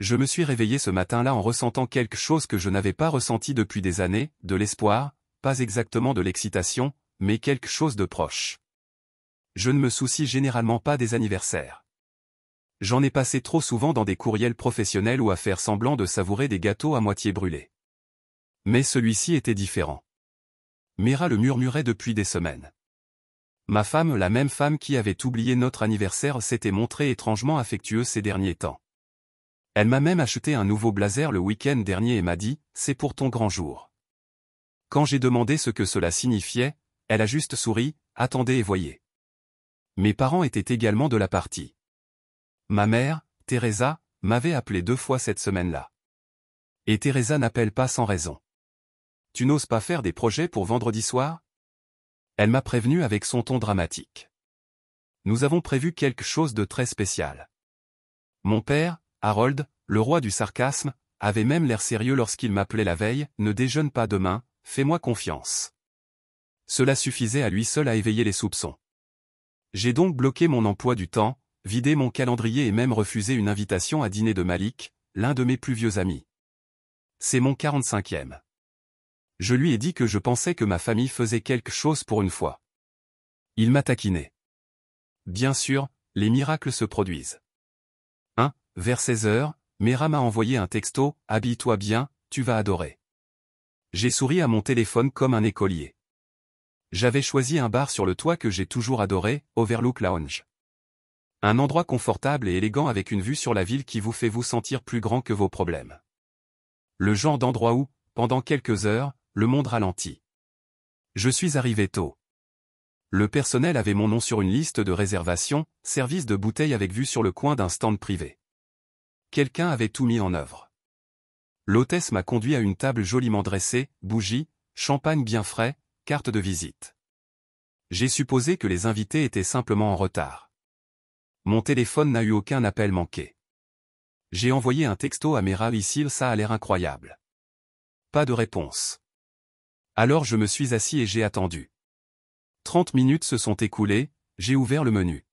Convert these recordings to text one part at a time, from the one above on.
Je me suis réveillé ce matin-là en ressentant quelque chose que je n'avais pas ressenti depuis des années, de l'espoir, pas exactement de l'excitation, mais quelque chose de proche. Je ne me soucie généralement pas des anniversaires. J'en ai passé trop souvent dans des courriels professionnels ou à faire semblant de savourer des gâteaux à moitié brûlés. Mais celui-ci était différent. Mira le murmurait depuis des semaines. Ma femme, la même femme qui avait oublié notre anniversaire, s'était montrée étrangement affectueuse ces derniers temps. Elle m'a même acheté un nouveau blazer le week-end dernier et m'a dit « C'est pour ton grand jour ». Quand j'ai demandé ce que cela signifiait, elle a juste souri « Attendez et voyez ». Mes parents étaient également de la partie. Ma mère, Teresa, m'avait appelé 2 fois cette semaine-là. Et Teresa n'appelle pas sans raison. « Tu n'oses pas faire des projets pour vendredi soir ?» Elle m'a prévenu avec son ton dramatique. Nous avons prévu quelque chose de très spécial. Mon père, Harold, le roi du sarcasme, avait même l'air sérieux lorsqu'il m'appelait la veille « Ne déjeune pas demain, fais-moi confiance ». Cela suffisait à lui seul à éveiller les soupçons. J'ai donc bloqué mon emploi du temps, vidé mon calendrier et même refusé une invitation à dîner de Malik, l'un de mes plus vieux amis. C'est mon 45e. Je lui ai dit que je pensais que ma famille faisait quelque chose pour une fois. Il m'a taquiné. Bien sûr, les miracles se produisent. Vers 16 heures, Mira m'a envoyé un texto « Habille-toi bien, tu vas adorer ». J'ai souri à mon téléphone comme un écolier. J'avais choisi un bar sur le toit que j'ai toujours adoré, Overlook Lounge. Un endroit confortable et élégant avec une vue sur la ville qui vous fait vous sentir plus grand que vos problèmes. Le genre d'endroit où, pendant quelques heures, le monde ralentit. Je suis arrivé tôt. Le personnel avait mon nom sur une liste de réservation, service de bouteilles avec vue sur le coin d'un stand privé. Quelqu'un avait tout mis en œuvre. L'hôtesse m'a conduit à une table joliment dressée, bougies, champagne bien frais, carte de visite. J'ai supposé que les invités étaient simplement en retard. Mon téléphone n'a eu aucun appel manqué. J'ai envoyé un texto à Mira ici, ça a l'air incroyable. Pas de réponse. Alors je me suis assis et j'ai attendu. 30 minutes se sont écoulées, j'ai ouvert le menu.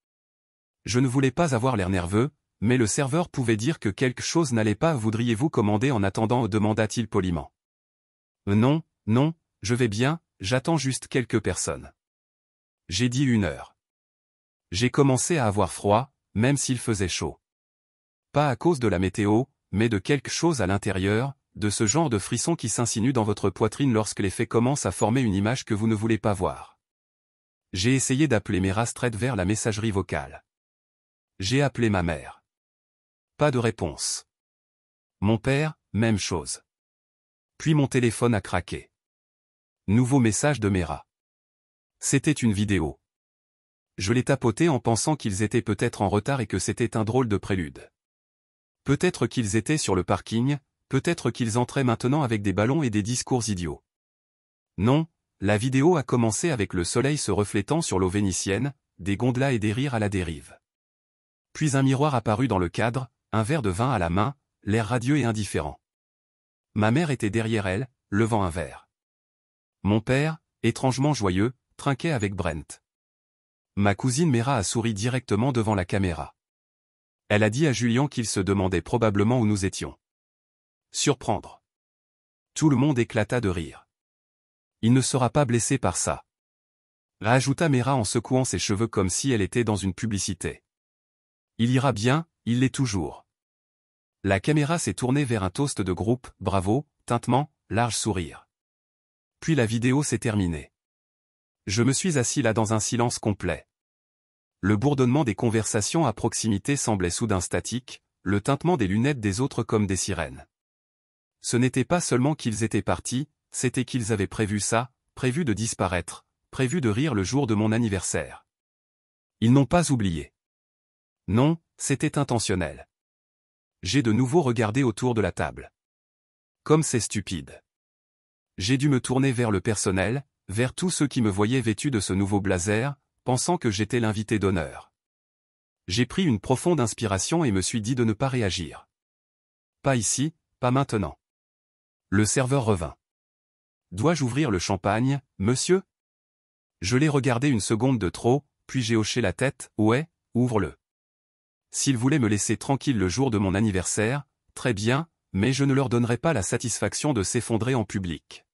Je ne voulais pas avoir l'air nerveux, mais le serveur pouvait dire que quelque chose n'allait pas. Voudriez-vous commander en attendant, demanda-t-il poliment. Non, non, je vais bien, j'attends juste quelques personnes. J'ai dit 1 heure. J'ai commencé à avoir froid, même s'il faisait chaud. Pas à cause de la météo, mais de quelque chose à l'intérieur, de ce genre de frisson qui s'insinue dans votre poitrine lorsque les faits commencent à former une image que vous ne voulez pas voir. J'ai essayé d'appeler Mira straight vers la messagerie vocale. J'ai appelé ma mère. Pas de réponse. Mon père, même chose. Puis mon téléphone a craqué. Nouveau message de Mira. C'était une vidéo. Je l'ai tapoté en pensant qu'ils étaient peut-être en retard et que c'était un drôle de prélude. Peut-être qu'ils étaient sur le parking, peut-être qu'ils entraient maintenant avec des ballons et des discours idiots. Non, la vidéo a commencé avec le soleil se reflétant sur l'eau vénitienne, des gondolas et des rires à la dérive. Puis un miroir apparut dans le cadre, un verre de vin à la main, l'air radieux et indifférent. Ma mère était derrière elle, levant un verre. Mon père, étrangement joyeux, trinquait avec Brent. Ma cousine Mira a souri directement devant la caméra. Elle a dit à Julien qu'il se demandait probablement où nous étions. Surprendre. Tout le monde éclata de rire. Il ne sera pas blessé par ça. Ajouta Mira en secouant ses cheveux comme si elle était dans une publicité. Il ira bien, il l'est toujours. La caméra s'est tournée vers un toast de groupe, bravo, tintement, large sourire. Puis la vidéo s'est terminée. Je me suis assis là dans un silence complet. Le bourdonnement des conversations à proximité semblait soudain statique, le tintement des lunettes des autres comme des sirènes. Ce n'était pas seulement qu'ils étaient partis, c'était qu'ils avaient prévu ça, prévu de disparaître, prévu de rire le jour de mon anniversaire. Ils n'ont pas oublié. Non, c'était intentionnel. J'ai de nouveau regardé autour de la table. Comme c'est stupide. J'ai dû me tourner vers le personnel, vers tous ceux qui me voyaient vêtu de ce nouveau blazer, pensant que j'étais l'invité d'honneur. J'ai pris une profonde inspiration et me suis dit de ne pas réagir. Pas ici, pas maintenant. Le serveur revint. Dois-je ouvrir le champagne, monsieur? Je l'ai regardé une seconde de trop, puis j'ai hoché la tête, ouais, ouvre-le. S'il voulait me laisser tranquille le jour de mon anniversaire, très bien, mais je ne leur donnerai pas la satisfaction de s'effondrer en public.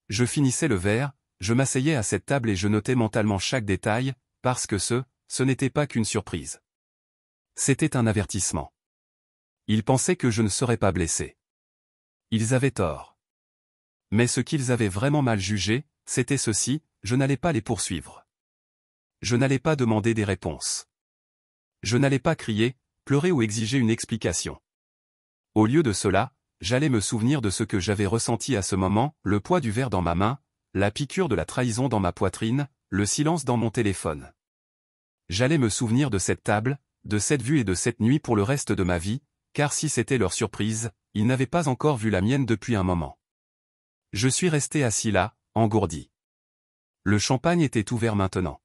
Je finissais le verre, je m'asseyais à cette table et je notais mentalement chaque détail, parce que ce n'était pas qu'une surprise. C'était un avertissement. Ils pensaient que je ne serais pas blessé. Ils avaient tort. Mais ce qu'ils avaient vraiment mal jugé, c'était ceci, je n'allais pas les poursuivre. Je n'allais pas demander des réponses. Je n'allais pas crier, pleurer ou exiger une explication. Au lieu de cela, j'allais me souvenir de ce que j'avais ressenti à ce moment, le poids du verre dans ma main, la piqûre de la trahison dans ma poitrine, le silence dans mon téléphone. J'allais me souvenir de cette table, de cette vue et de cette nuit pour le reste de ma vie, car si c'était leur surprise, ils n'avaient pas encore vu la mienne depuis un moment. Je suis resté assis là, engourdi. Le champagne était ouvert maintenant.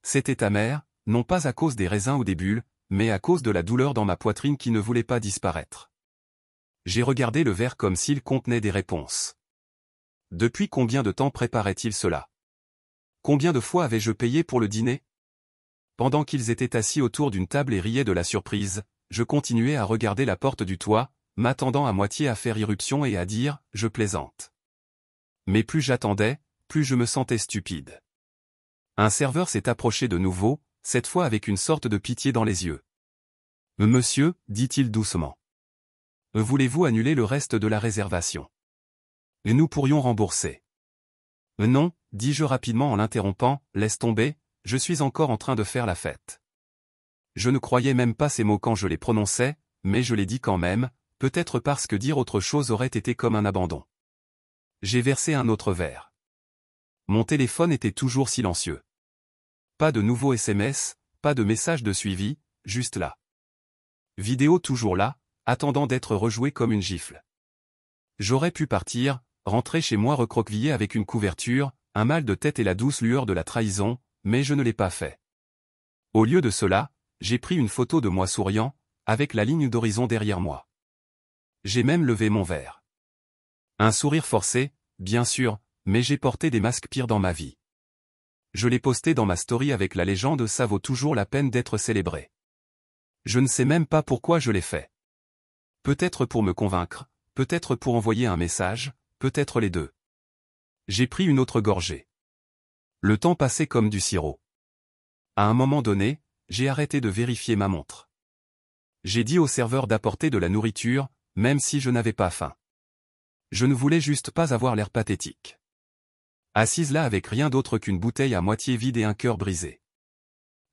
C'était amer, non pas à cause des raisins ou des bulles, mais à cause de la douleur dans ma poitrine qui ne voulait pas disparaître. J'ai regardé le verre comme s'il contenait des réponses. Depuis combien de temps préparait-il cela? Combien de fois avais-je payé pour le dîner? Pendant qu'ils étaient assis autour d'une table et riaient de la surprise, je continuais à regarder la porte du toit, m'attendant à moitié à faire irruption et à dire « je plaisante ». Mais plus j'attendais, plus je me sentais stupide. Un serveur s'est approché de nouveau, cette fois avec une sorte de pitié dans les yeux. « Monsieur, dit-il doucement. Voulez-vous annuler le reste de la réservation? Nous pourrions rembourser. » Non, dis-je rapidement en l'interrompant, laisse tomber, je suis encore en train de faire la fête. Je ne croyais même pas ces mots quand je les prononçais, mais je les dis quand même, peut-être parce que dire autre chose aurait été comme un abandon. J'ai versé un autre verre. Mon téléphone était toujours silencieux. Pas de nouveaux SMS, pas de message de suivi, juste là. Vidéo toujours là, attendant d'être rejouée comme une gifle. J'aurais pu partir, rentrer chez moi recroquevillé avec une couverture, un mal de tête et la douce lueur de la trahison, mais je ne l'ai pas fait. Au lieu de cela, j'ai pris une photo de moi souriant, avec la ligne d'horizon derrière moi. J'ai même levé mon verre. Un sourire forcé, bien sûr, mais j'ai porté des masques pires dans ma vie. Je l'ai posté dans ma story avec la légende « ça vaut toujours la peine d'être célébré ». Je ne sais même pas pourquoi je l'ai fait. Peut-être pour me convaincre, peut-être pour envoyer un message, peut-être les deux. J'ai pris une autre gorgée. Le temps passait comme du sirop. À un moment donné, j'ai arrêté de vérifier ma montre. J'ai dit au serveur d'apporter de la nourriture, même si je n'avais pas faim. Je ne voulais juste pas avoir l'air pathétique. Assise là avec rien d'autre qu'une bouteille à moitié vide et un cœur brisé.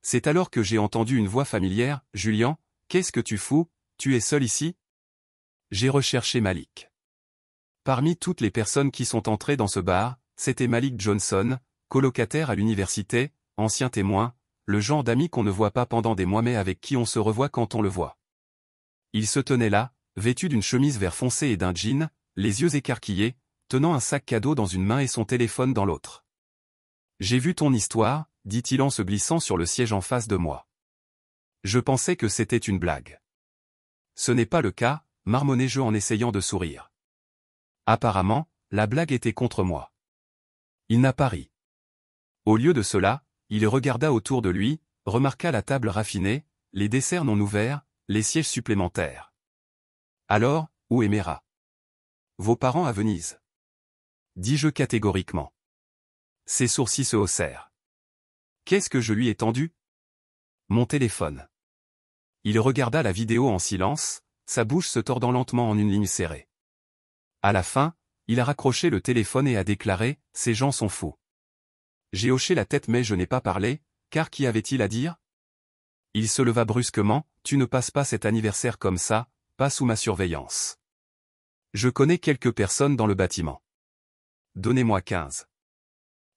C'est alors que j'ai entendu une voix familière, « Julian, qu'est-ce que tu fous, tu es seul ici ?» J'ai recherché Malik. Parmi toutes les personnes qui sont entrées dans ce bar, c'était Malik Johnson, colocataire à l'université, ancien témoin, le genre d'ami qu'on ne voit pas pendant des mois mais avec qui on se revoit quand on le voit. Il se tenait là, vêtu d'une chemise vert foncé et d'un jean, les yeux écarquillés, tenant un sac cadeau dans une main et son téléphone dans l'autre. « J'ai vu ton histoire », dit-il en se glissant sur le siège en face de moi. Je pensais que c'était une blague. Ce n'est pas le cas, marmonnai-je en essayant de sourire. Apparemment, la blague était contre moi. Il n'a pas ri. Au lieu de cela, il regarda autour de lui, remarqua la table raffinée, les desserts non ouverts, les sièges supplémentaires. « Alors, où est Mera? Vos parents à Venise ?» dis-je catégoriquement. Ses sourcils se haussèrent. Qu'est-ce que je lui ai tendu? Mon téléphone. Il regarda la vidéo en silence, sa bouche se tordant lentement en une ligne serrée. À la fin, il a raccroché le téléphone et a déclaré « Ces gens sont fous ». J'ai hoché la tête mais je n'ai pas parlé, car qu'y avait-il à dire? Il se leva brusquement, « Tu ne passes pas cet anniversaire comme ça, pas sous ma surveillance. Je connais quelques personnes dans le bâtiment. Donnez-moi 15.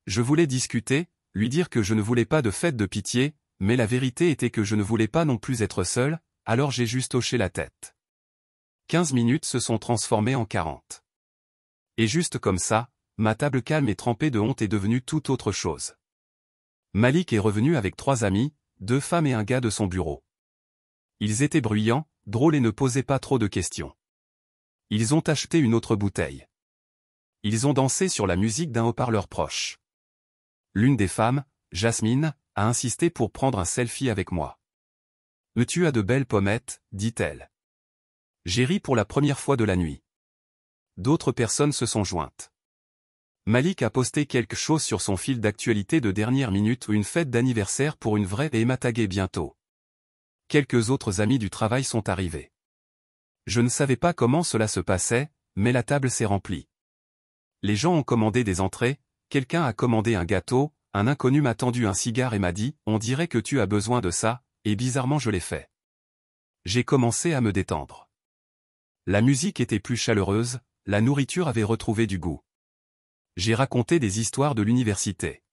Je voulais discuter, lui dire que je ne voulais pas de fête de pitié, mais la vérité était que je ne voulais pas non plus être seul, alors j'ai juste hoché la tête. 15 minutes se sont transformées en 40. Et juste comme ça, ma table calme et trempée de honte est devenue tout autre chose. Malik est revenu avec 3 amis, 2 femmes et un gars de son bureau. Ils étaient bruyants, drôles et ne posaient pas trop de questions. Ils ont acheté une autre bouteille. Ils ont dansé sur la musique d'un haut-parleur proche. L'une des femmes, Jasmine, a insisté pour prendre un selfie avec moi. « Tu as de belles pommettes », dit-elle. J'ai ri pour la première fois de la nuit. D'autres personnes se sont jointes. Malik a posté quelque chose sur son fil d'actualité de dernière minute ou une fête d'anniversaire pour une vraie et m'a tagué bientôt. Quelques autres amis du travail sont arrivés. Je ne savais pas comment cela se passait, mais la table s'est remplie. Les gens ont commandé des entrées, quelqu'un a commandé un gâteau, un inconnu m'a tendu un cigare et m'a dit « On dirait que tu as besoin de ça », et bizarrement je l'ai fait. J'ai commencé à me détendre. La musique était plus chaleureuse, la nourriture avait retrouvé du goût. J'ai raconté des histoires de l'université.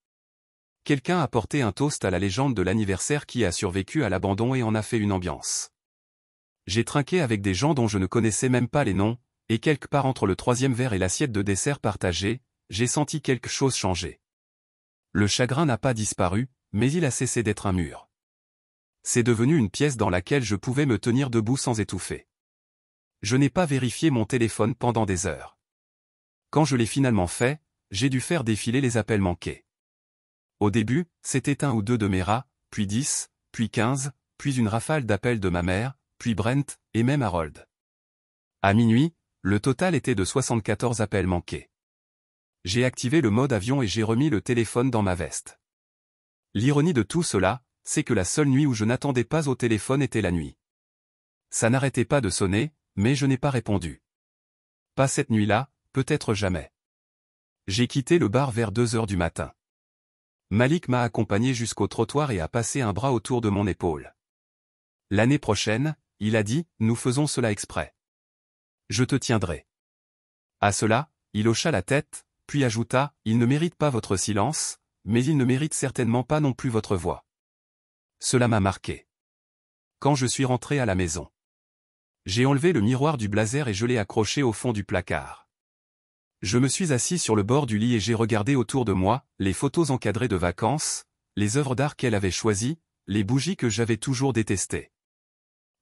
Quelqu'un a porté un toast à la légende de l'anniversaire qui a survécu à l'abandon et en a fait une ambiance. J'ai trinqué avec des gens dont je ne connaissais même pas les noms, et quelque part entre le troisième verre et l'assiette de dessert partagée, j'ai senti quelque chose changer. Le chagrin n'a pas disparu, mais il a cessé d'être un mur. C'est devenu une pièce dans laquelle je pouvais me tenir debout sans étouffer. Je n'ai pas vérifié mon téléphone pendant des heures. Quand je l'ai finalement fait, j'ai dû faire défiler les appels manqués. Au début, c'était 1 ou 2 de mes rats, puis 10, puis 15, puis une rafale d'appels de ma mère, puis Brent, et même Harold. À minuit, le total était de 74 appels manqués. J'ai activé le mode avion et j'ai remis le téléphone dans ma veste. L'ironie de tout cela, c'est que la seule nuit où je n'attendais pas au téléphone était la nuit. Ça n'arrêtait pas de sonner, mais je n'ai pas répondu. Pas cette nuit-là, peut-être jamais. J'ai quitté le bar vers 2 heures du matin. Malik m'a accompagné jusqu'au trottoir et a passé un bras autour de mon épaule. L'année prochaine, il a dit, nous faisons cela exprès. Je te tiendrai. À cela, il hocha la tête, puis ajouta, il ne mérite pas votre silence, mais il ne mérite certainement pas non plus votre voix. Cela m'a marqué. Quand je suis rentré à la maison, j'ai enlevé le miroir du blazer et je l'ai accroché au fond du placard. Je me suis assis sur le bord du lit et j'ai regardé autour de moi, les photos encadrées de vacances, les œuvres d'art qu'elle avait choisies, les bougies que j'avais toujours détestées.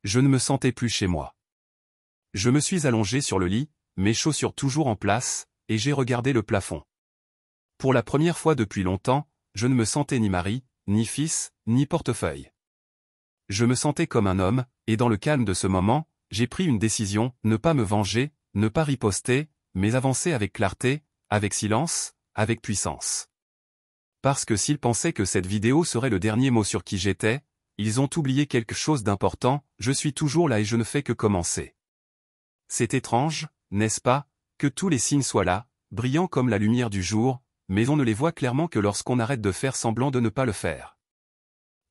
Je ne me sentais plus chez moi. Je me suis allongé sur le lit, mes chaussures toujours en place, et j'ai regardé le plafond. Pour la première fois depuis longtemps, je ne me sentais ni mari, ni fils, ni portefeuille. Je me sentais comme un homme, et dans le calme de ce moment, j'ai pris une décision, ne pas me venger, ne pas riposter, mais avancer avec clarté, avec silence, avec puissance. Parce que s'ils pensaient que cette vidéo serait le dernier mot sur qui j'étais, ils ont oublié quelque chose d'important, je suis toujours là et je ne fais que commencer. C'est étrange, n'est-ce pas, que tous les signes soient là, brillants comme la lumière du jour, mais on ne les voit clairement que lorsqu'on arrête de faire semblant de ne pas le faire.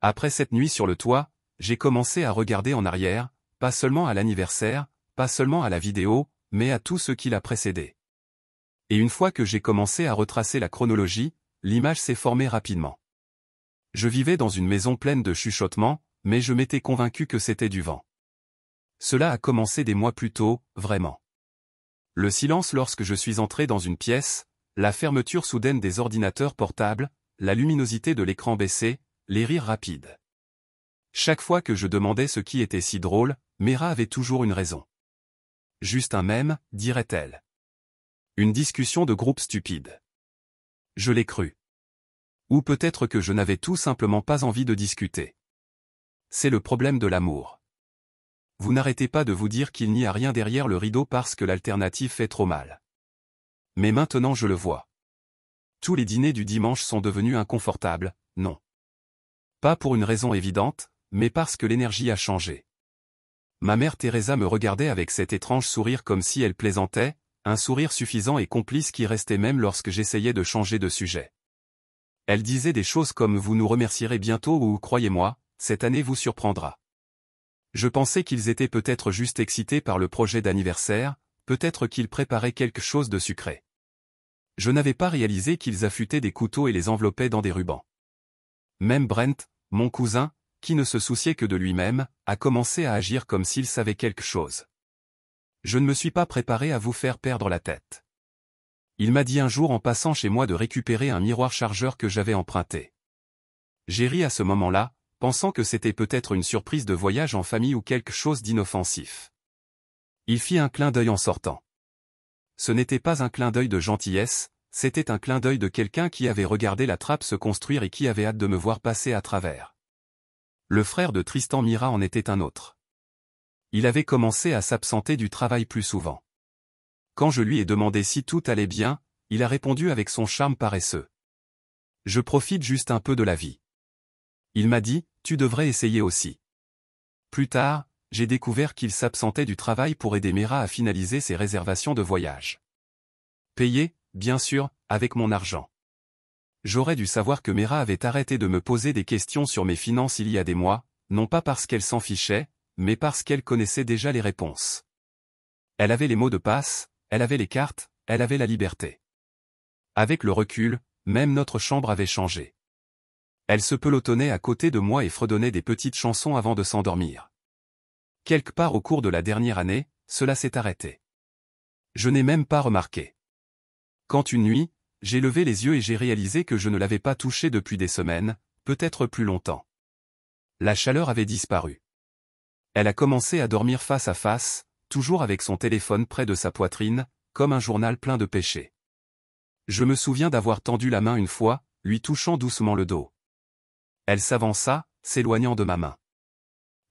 Après cette nuit sur le toit, j'ai commencé à regarder en arrière, pas seulement à l'anniversaire, pas seulement à la vidéo, mais à tout ce qui l'a précédé. Et une fois que j'ai commencé à retracer la chronologie, l'image s'est formée rapidement. Je vivais dans une maison pleine de chuchotements, mais je m'étais convaincu que c'était du vent. Cela a commencé des mois plus tôt, vraiment. Le silence lorsque je suis entré dans une pièce, la fermeture soudaine des ordinateurs portables, la luminosité de l'écran baissé, les rires rapides. Chaque fois que je demandais ce qui était si drôle, Mera avait toujours une raison. Juste un mème, dirait-elle. Une discussion de groupe stupide. Je l'ai cru. Ou peut-être que je n'avais tout simplement pas envie de discuter. C'est le problème de l'amour. Vous n'arrêtez pas de vous dire qu'il n'y a rien derrière le rideau parce que l'alternative fait trop mal. Mais maintenant je le vois. Tous les dîners du dimanche sont devenus inconfortables, non. Pas pour une raison évidente, mais parce que l'énergie a changé. Ma mère Teresa me regardait avec cet étrange sourire comme si elle plaisantait, un sourire suffisant et complice qui restait même lorsque j'essayais de changer de sujet. Elle disait des choses comme « Vous nous remercierez bientôt » ou « Croyez-moi, cette année vous surprendra ». Je pensais qu'ils étaient peut-être juste excités par le projet d'anniversaire, peut-être qu'ils préparaient quelque chose de sucré. Je n'avais pas réalisé qu'ils affûtaient des couteaux et les enveloppaient dans des rubans. Même Brent, mon cousin, qui ne se souciait que de lui-même, a commencé à agir comme s'il savait quelque chose. Je ne me suis pas préparé à vous faire perdre la tête. Il m'a dit un jour en passant chez moi de récupérer un miroir chargeur que j'avais emprunté. J'ai ri à ce moment-là, pensant que c'était peut-être une surprise de voyage en famille ou quelque chose d'inoffensif. Il fit un clin d'œil en sortant. Ce n'était pas un clin d'œil de gentillesse, c'était un clin d'œil de quelqu'un qui avait regardé la trappe se construire et qui avait hâte de me voir passer à travers. Le frère de Tristan Mira en était un autre. Il avait commencé à s'absenter du travail plus souvent. Quand je lui ai demandé si tout allait bien, il a répondu avec son charme paresseux. Je profite juste un peu de la vie. Il m'a dit, tu devrais essayer aussi. Plus tard, j'ai découvert qu'il s'absentait du travail pour aider Mera à finaliser ses réservations de voyage. Payé, bien sûr, avec mon argent. J'aurais dû savoir que Mera avait arrêté de me poser des questions sur mes finances il y a des mois, non pas parce qu'elle s'en fichait, mais parce qu'elle connaissait déjà les réponses. Elle avait les mots de passe, elle avait les cartes, elle avait la liberté. Avec le recul, même notre chambre avait changé. Elle se pelotonnait à côté de moi et fredonnait des petites chansons avant de s'endormir. Quelque part au cours de la dernière année, cela s'est arrêté. Je n'ai même pas remarqué. Quand une nuit, j'ai levé les yeux et j'ai réalisé que je ne l'avais pas touchée depuis des semaines, peut-être plus longtemps. La chaleur avait disparu. Elle a commencé à dormir face à face, toujours avec son téléphone près de sa poitrine, comme un journal plein de péchés. Je me souviens d'avoir tendu la main une fois, lui touchant doucement le dos. Elle s'avança, s'éloignant de ma main.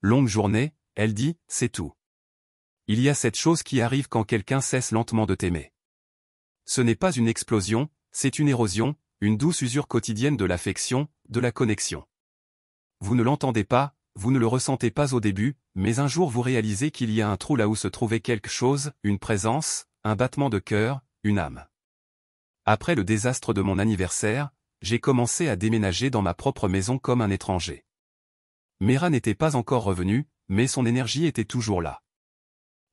Longue journée, elle dit, c'est tout. Il y a cette chose qui arrive quand quelqu'un cesse lentement de t'aimer. Ce n'est pas une explosion, c'est une érosion, une douce usure quotidienne de l'affection, de la connexion. Vous ne l'entendez pas, vous ne le ressentez pas au début, mais un jour vous réalisez qu'il y a un trou là où se trouvait quelque chose, une présence, un battement de cœur, une âme. Après le désastre de mon anniversaire, j'ai commencé à déménager dans ma propre maison comme un étranger. Mera n'était pas encore revenue, mais son énergie était toujours là.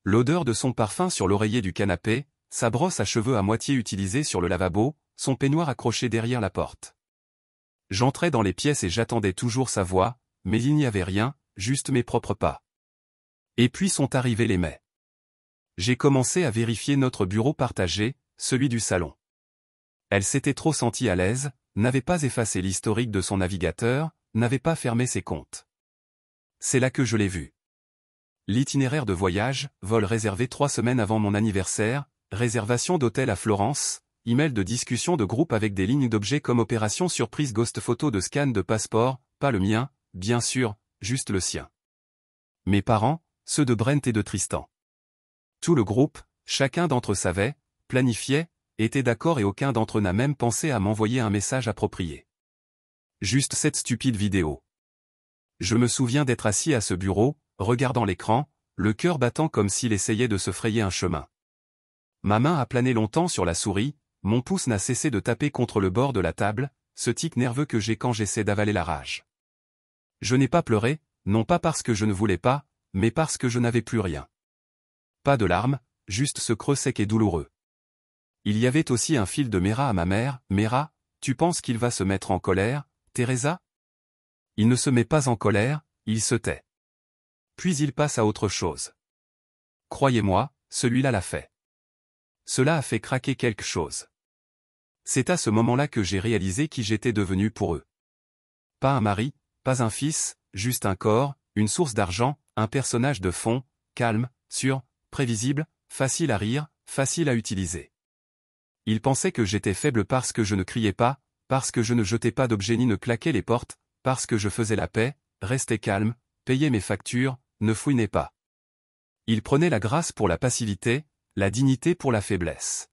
L'odeur de son parfum sur l'oreiller du canapé, sa brosse à cheveux à moitié utilisée sur le lavabo, son peignoir accroché derrière la porte. J'entrais dans les pièces et j'attendais toujours sa voix, mais il n'y avait rien, juste mes propres pas. Et puis sont arrivés les mets. J'ai commencé à vérifier notre bureau partagé, celui du salon. Elle s'était trop sentie à l'aise, n'avait pas effacé l'historique de son navigateur, n'avait pas fermé ses comptes. C'est là que je l'ai vue. L'itinéraire de voyage, vol réservé 3 semaines avant mon anniversaire, réservation d'hôtel à Florence, email de discussion de groupe avec des lignes d'objets comme opération surprise ghost photo de scan de passeport, pas le mien, bien sûr, juste le sien. Mes parents, ceux de Brent et de Tristan. Tout le groupe, chacun d'entre eux savait, planifiait, était d'accord et aucun d'entre eux n'a même pensé à m'envoyer un message approprié. Juste cette stupide vidéo. Je me souviens d'être assis à ce bureau, regardant l'écran, le cœur battant comme s'il essayait de se frayer un chemin. Ma main a plané longtemps sur la souris, mon pouce n'a cessé de taper contre le bord de la table, ce tic nerveux que j'ai quand j'essaie d'avaler la rage. Je n'ai pas pleuré, non pas parce que je ne voulais pas, mais parce que je n'avais plus rien. Pas de larmes, juste ce creux sec et douloureux. Il y avait aussi un fil de Mera à ma mère. Mera, tu penses qu'il va se mettre en colère, Teresa? Il ne se met pas en colère, il se tait. Puis il passe à autre chose. Croyez-moi, celui-là l'a fait. Cela a fait craquer quelque chose. C'est à ce moment-là que j'ai réalisé qui j'étais devenu pour eux. Pas un mari, pas un fils, juste un corps, une source d'argent, un personnage de fond, calme, sûr, prévisible, facile à rire, facile à utiliser. Ils pensaient que j'étais faible parce que je ne criais pas, parce que je ne jetais pas d'objets ni ne claquais les portes, parce que je faisais la paix, restais calme, payais mes factures, ne fouinais pas. Ils prenaient la grâce pour la passivité, la dignité pour la faiblesse.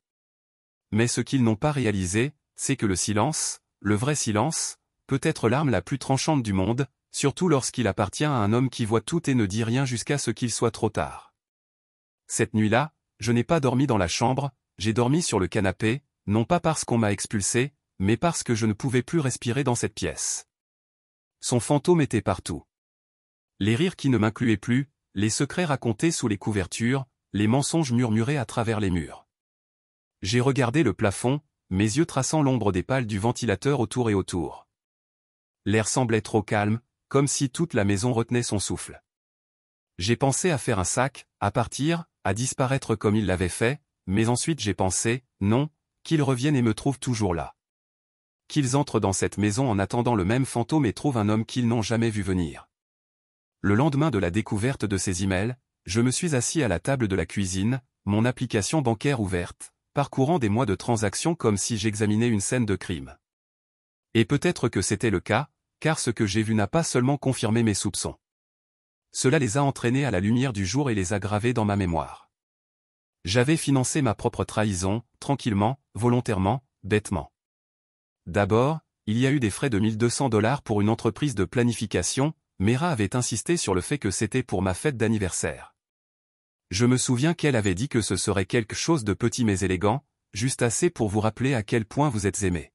Mais ce qu'ils n'ont pas réalisé, c'est que le silence, le vrai silence, peut être l'arme la plus tranchante du monde, surtout lorsqu'il appartient à un homme qui voit tout et ne dit rien jusqu'à ce qu'il soit trop tard. Cette nuit-là, je n'ai pas dormi dans la chambre, j'ai dormi sur le canapé, non pas parce qu'on m'a expulsé, mais parce que je ne pouvais plus respirer dans cette pièce. Son fantôme était partout. Les rires qui ne m'incluaient plus, les secrets racontés sous les couvertures, les mensonges murmurés à travers les murs. J'ai regardé le plafond, mes yeux traçant l'ombre des pales du ventilateur autour et autour. L'air semblait trop calme, comme si toute la maison retenait son souffle. J'ai pensé à faire un sac, à partir, à disparaître comme il l'avait fait, mais ensuite j'ai pensé, non, qu'ils reviennent et me trouvent toujours là. Qu'ils entrent dans cette maison en attendant le même fantôme et trouvent un homme qu'ils n'ont jamais vu venir. Le lendemain de la découverte de ces emails, je me suis assis à la table de la cuisine, mon application bancaire ouverte, parcourant des mois de transactions comme si j'examinais une scène de crime. Et peut-être que c'était le cas, car ce que j'ai vu n'a pas seulement confirmé mes soupçons. Cela les a entraînés à la lumière du jour et les a gravés dans ma mémoire. J'avais financé ma propre trahison, tranquillement, volontairement, bêtement. D'abord, il y a eu des frais de $1200 pour une entreprise de planification. Mera avait insisté sur le fait que c'était pour ma fête d'anniversaire. Je me souviens qu'elle avait dit que ce serait quelque chose de petit mais élégant, juste assez pour vous rappeler à quel point vous êtes aimé.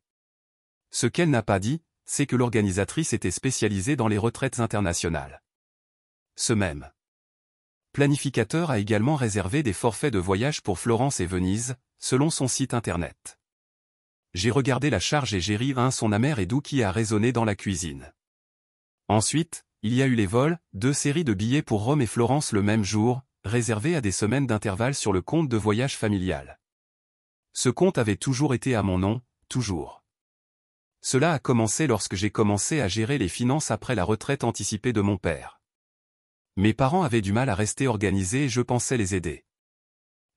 Ce qu'elle n'a pas dit, c'est que l'organisatrice était spécialisée dans les retraites internationales. Ce même planificateur a également réservé des forfaits de voyage pour Florence et Venise, selon son site internet. J'ai regardé la charge et j'ai ri. Son amer et doux qui a résonné dans la cuisine. Ensuite, il y a eu les vols, 2 séries de billets pour Rome et Florence le même jour, réservés à des semaines d'intervalle sur le compte de voyage familial. Ce compte avait toujours été à mon nom, toujours. Cela a commencé lorsque j'ai commencé à gérer les finances après la retraite anticipée de mon père. Mes parents avaient du mal à rester organisés et je pensais les aider.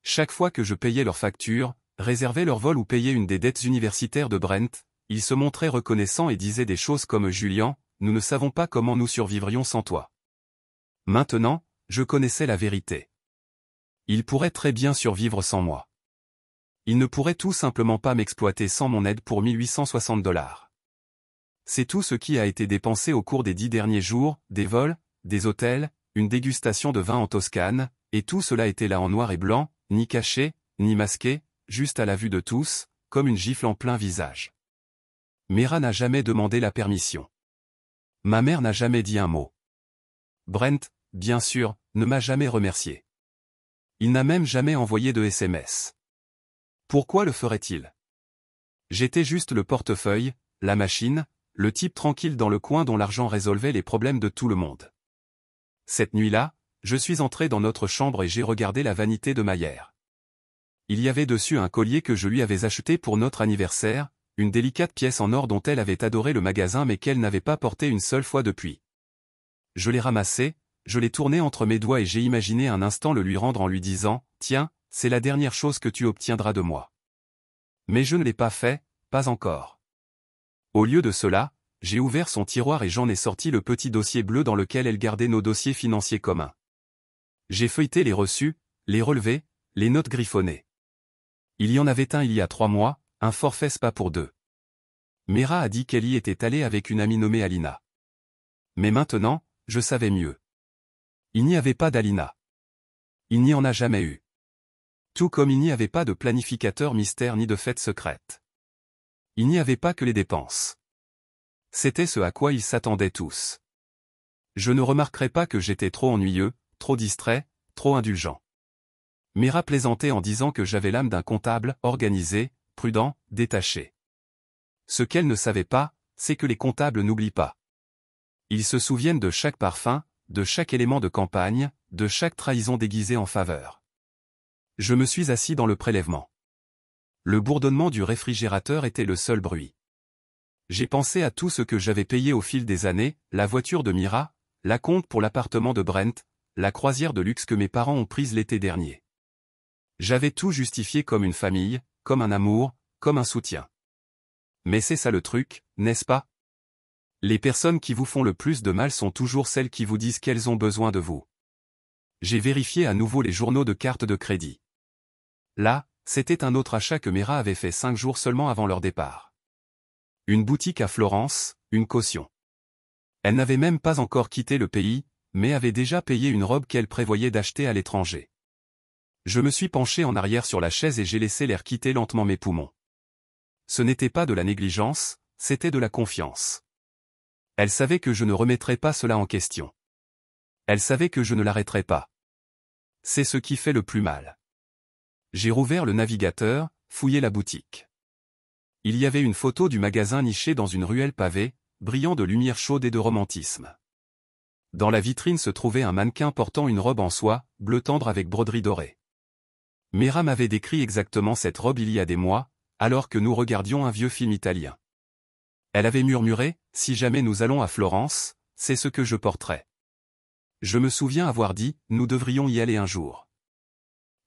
Chaque fois que je payais leurs factures, réservais leur vol ou payais une des dettes universitaires de Brent, ils se montraient reconnaissants et disaient des choses comme « Julian, nous ne savons pas comment nous survivrions sans toi. » Maintenant, je connaissais la vérité. Ils pourraient très bien survivre sans moi. Ils ne pourraient tout simplement pas m'exploiter sans mon aide pour $1860. C'est tout ce qui a été dépensé au cours des 10 derniers jours, des vols, des hôtels, une dégustation de vin en Toscane, et tout cela était là en noir et blanc, ni caché, ni masqué, juste à la vue de tous, comme une gifle en plein visage. Mera n'a jamais demandé la permission. Ma mère n'a jamais dit un mot. Brent, bien sûr, ne m'a jamais remercié. Il n'a même jamais envoyé de SMS. Pourquoi le ferait-il? J'étais juste le portefeuille, la machine, le type tranquille dans le coin dont l'argent résolvait les problèmes de tout le monde. Cette nuit-là, je suis entré dans notre chambre et j'ai regardé la vanité de Mayer. Il y avait dessus un collier que je lui avais acheté pour notre anniversaire, une délicate pièce en or dont elle avait adoré le magasin mais qu'elle n'avait pas porté une seule fois depuis. Je l'ai ramassé, je l'ai tourné entre mes doigts et j'ai imaginé un instant le lui rendre en lui disant « Tiens, c'est la dernière chose que tu obtiendras de moi. » Mais je ne l'ai pas fait, pas encore. Au lieu de cela, j'ai ouvert son tiroir et j'en ai sorti le petit dossier bleu dans lequel elle gardait nos dossiers financiers communs. J'ai feuilleté les reçus, les relevés, les notes griffonnées. Il y en avait un il y a 3 mois, un forfait spa pour 2. Mera a dit qu'elle y était allée avec une amie nommée Alina. Mais maintenant, je savais mieux. Il n'y avait pas d'Alina. Il n'y en a jamais eu. Tout comme il n'y avait pas de planificateur mystère ni de fête secrète. Il n'y avait pas que les dépenses. C'était ce à quoi ils s'attendaient tous. Je ne remarquerai pas que j'étais trop ennuyeux, trop distrait, trop indulgent. Mera plaisantait en disant que j'avais l'âme d'un comptable, organisé, prudent, détaché. Ce qu'elle ne savait pas, c'est que les comptables n'oublient pas. Ils se souviennent de chaque parfum, de chaque élément de campagne, de chaque trahison déguisée en faveur. Je me suis assis dans le prélèvement. Le bourdonnement du réfrigérateur était le seul bruit. J'ai pensé à tout ce que j'avais payé au fil des années, la voiture de Mira, l'acompte pour l'appartement de Brent, la croisière de luxe que mes parents ont prise l'été dernier. J'avais tout justifié comme une famille, comme un amour, comme un soutien. Mais c'est ça le truc, n'est-ce pas? Les personnes qui vous font le plus de mal sont toujours celles qui vous disent qu'elles ont besoin de vous. J'ai vérifié à nouveau les journaux de carte de crédit. Là, c'était un autre achat que Mera avait fait 5 jours seulement avant leur départ. Une boutique à Florence, une caution. Elle n'avait même pas encore quitté le pays, mais avait déjà payé une robe qu'elle prévoyait d'acheter à l'étranger. Je me suis penché en arrière sur la chaise et j'ai laissé l'air quitter lentement mes poumons. Ce n'était pas de la négligence, c'était de la confiance. Elle savait que je ne remettrais pas cela en question. Elle savait que je ne l'arrêterais pas. C'est ce qui fait le plus mal. J'ai rouvert le navigateur, fouillé la boutique. Il y avait une photo du magasin niché dans une ruelle pavée, brillant de lumière chaude et de romantisme. Dans la vitrine se trouvait un mannequin portant une robe en soie, bleu tendre avec broderie dorée. Mera m'avait décrit exactement cette robe il y a des mois, alors que nous regardions un vieux film italien. Elle avait murmuré, « Si jamais nous allons à Florence, c'est ce que je porterai. » Je me souviens avoir dit, « Nous devrions y aller un jour. »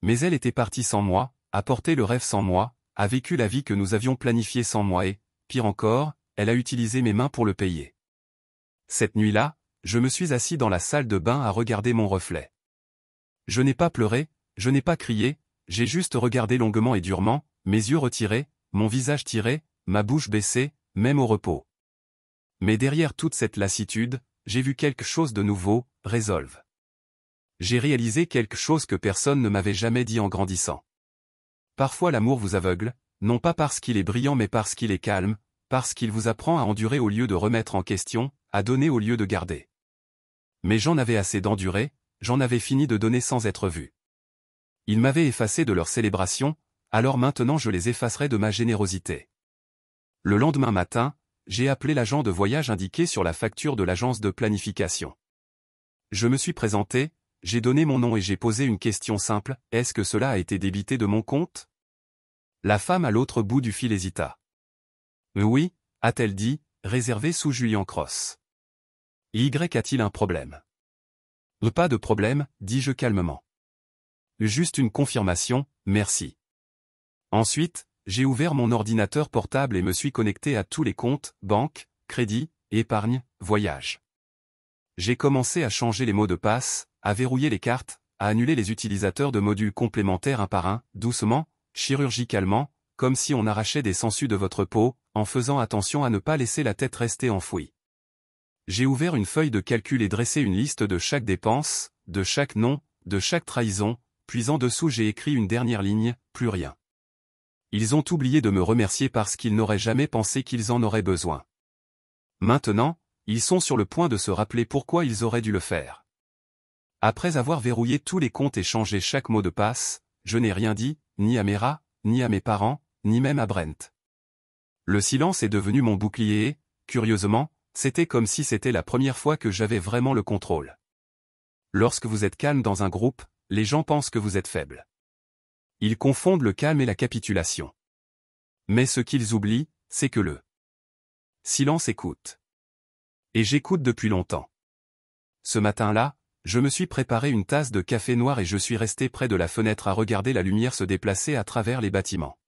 Mais elle était partie sans moi, a porté le rêve sans moi, a vécu la vie que nous avions planifiée sans moi et, pire encore, elle a utilisé mes mains pour le payer. Cette nuit-là, je me suis assis dans la salle de bain à regarder mon reflet. Je n'ai pas pleuré, je n'ai pas crié, j'ai juste regardé longuement et durement, mes yeux retirés, mon visage tiré, ma bouche baissée, même au repos. Mais derrière toute cette lassitude, j'ai vu quelque chose de nouveau, Resolve. J'ai réalisé quelque chose que personne ne m'avait jamais dit en grandissant. Parfois l'amour vous aveugle, non pas parce qu'il est brillant mais parce qu'il est calme, parce qu'il vous apprend à endurer au lieu de remettre en question, à donner au lieu de garder. Mais j'en avais assez d'endurer, j'en avais fini de donner sans être vu. Ils m'avaient effacé de leur célébration, alors maintenant je les effacerai de ma générosité. Le lendemain matin, j'ai appelé l'agent de voyage indiqué sur la facture de l'agence de planification. Je me suis présenté, j'ai donné mon nom et j'ai posé une question simple, est-ce que cela a été débité de mon compte? La femme à l'autre bout du fil hésita. Oui, a-t-elle dit, réservé sous Julian Cross. Y a-t-il un problème? Pas de problème, dis-je calmement. Juste une confirmation, merci. Ensuite, j'ai ouvert mon ordinateur portable et me suis connecté à tous les comptes, banque, crédit, épargne, voyage. J'ai commencé à changer les mots de passe, à verrouiller les cartes, à annuler les utilisateurs de modules complémentaires un par un, doucement, chirurgicalement, comme si on arrachait des sangsues de votre peau, en faisant attention à ne pas laisser la tête rester enfouie. J'ai ouvert une feuille de calcul et dressé une liste de chaque dépense, de chaque nom, de chaque trahison, puis en dessous j'ai écrit une dernière ligne, plus rien. Ils ont oublié de me remercier parce qu'ils n'auraient jamais pensé qu'ils en auraient besoin. Maintenant, ils sont sur le point de se rappeler pourquoi ils auraient dû le faire. Après avoir verrouillé tous les comptes et changé chaque mot de passe, je n'ai rien dit, ni à mes rats, ni à mes parents, ni même à Brent. Le silence est devenu mon bouclier et, curieusement, c'était comme si c'était la première fois que j'avais vraiment le contrôle. Lorsque vous êtes calme dans un groupe, les gens pensent que vous êtes faible. Ils confondent le calme et la capitulation. Mais ce qu'ils oublient, c'est que le silence écoute. Et j'écoute depuis longtemps. Ce matin-là, je me suis préparé une tasse de café noir et je suis resté près de la fenêtre à regarder la lumière se déplacer à travers les bâtiments.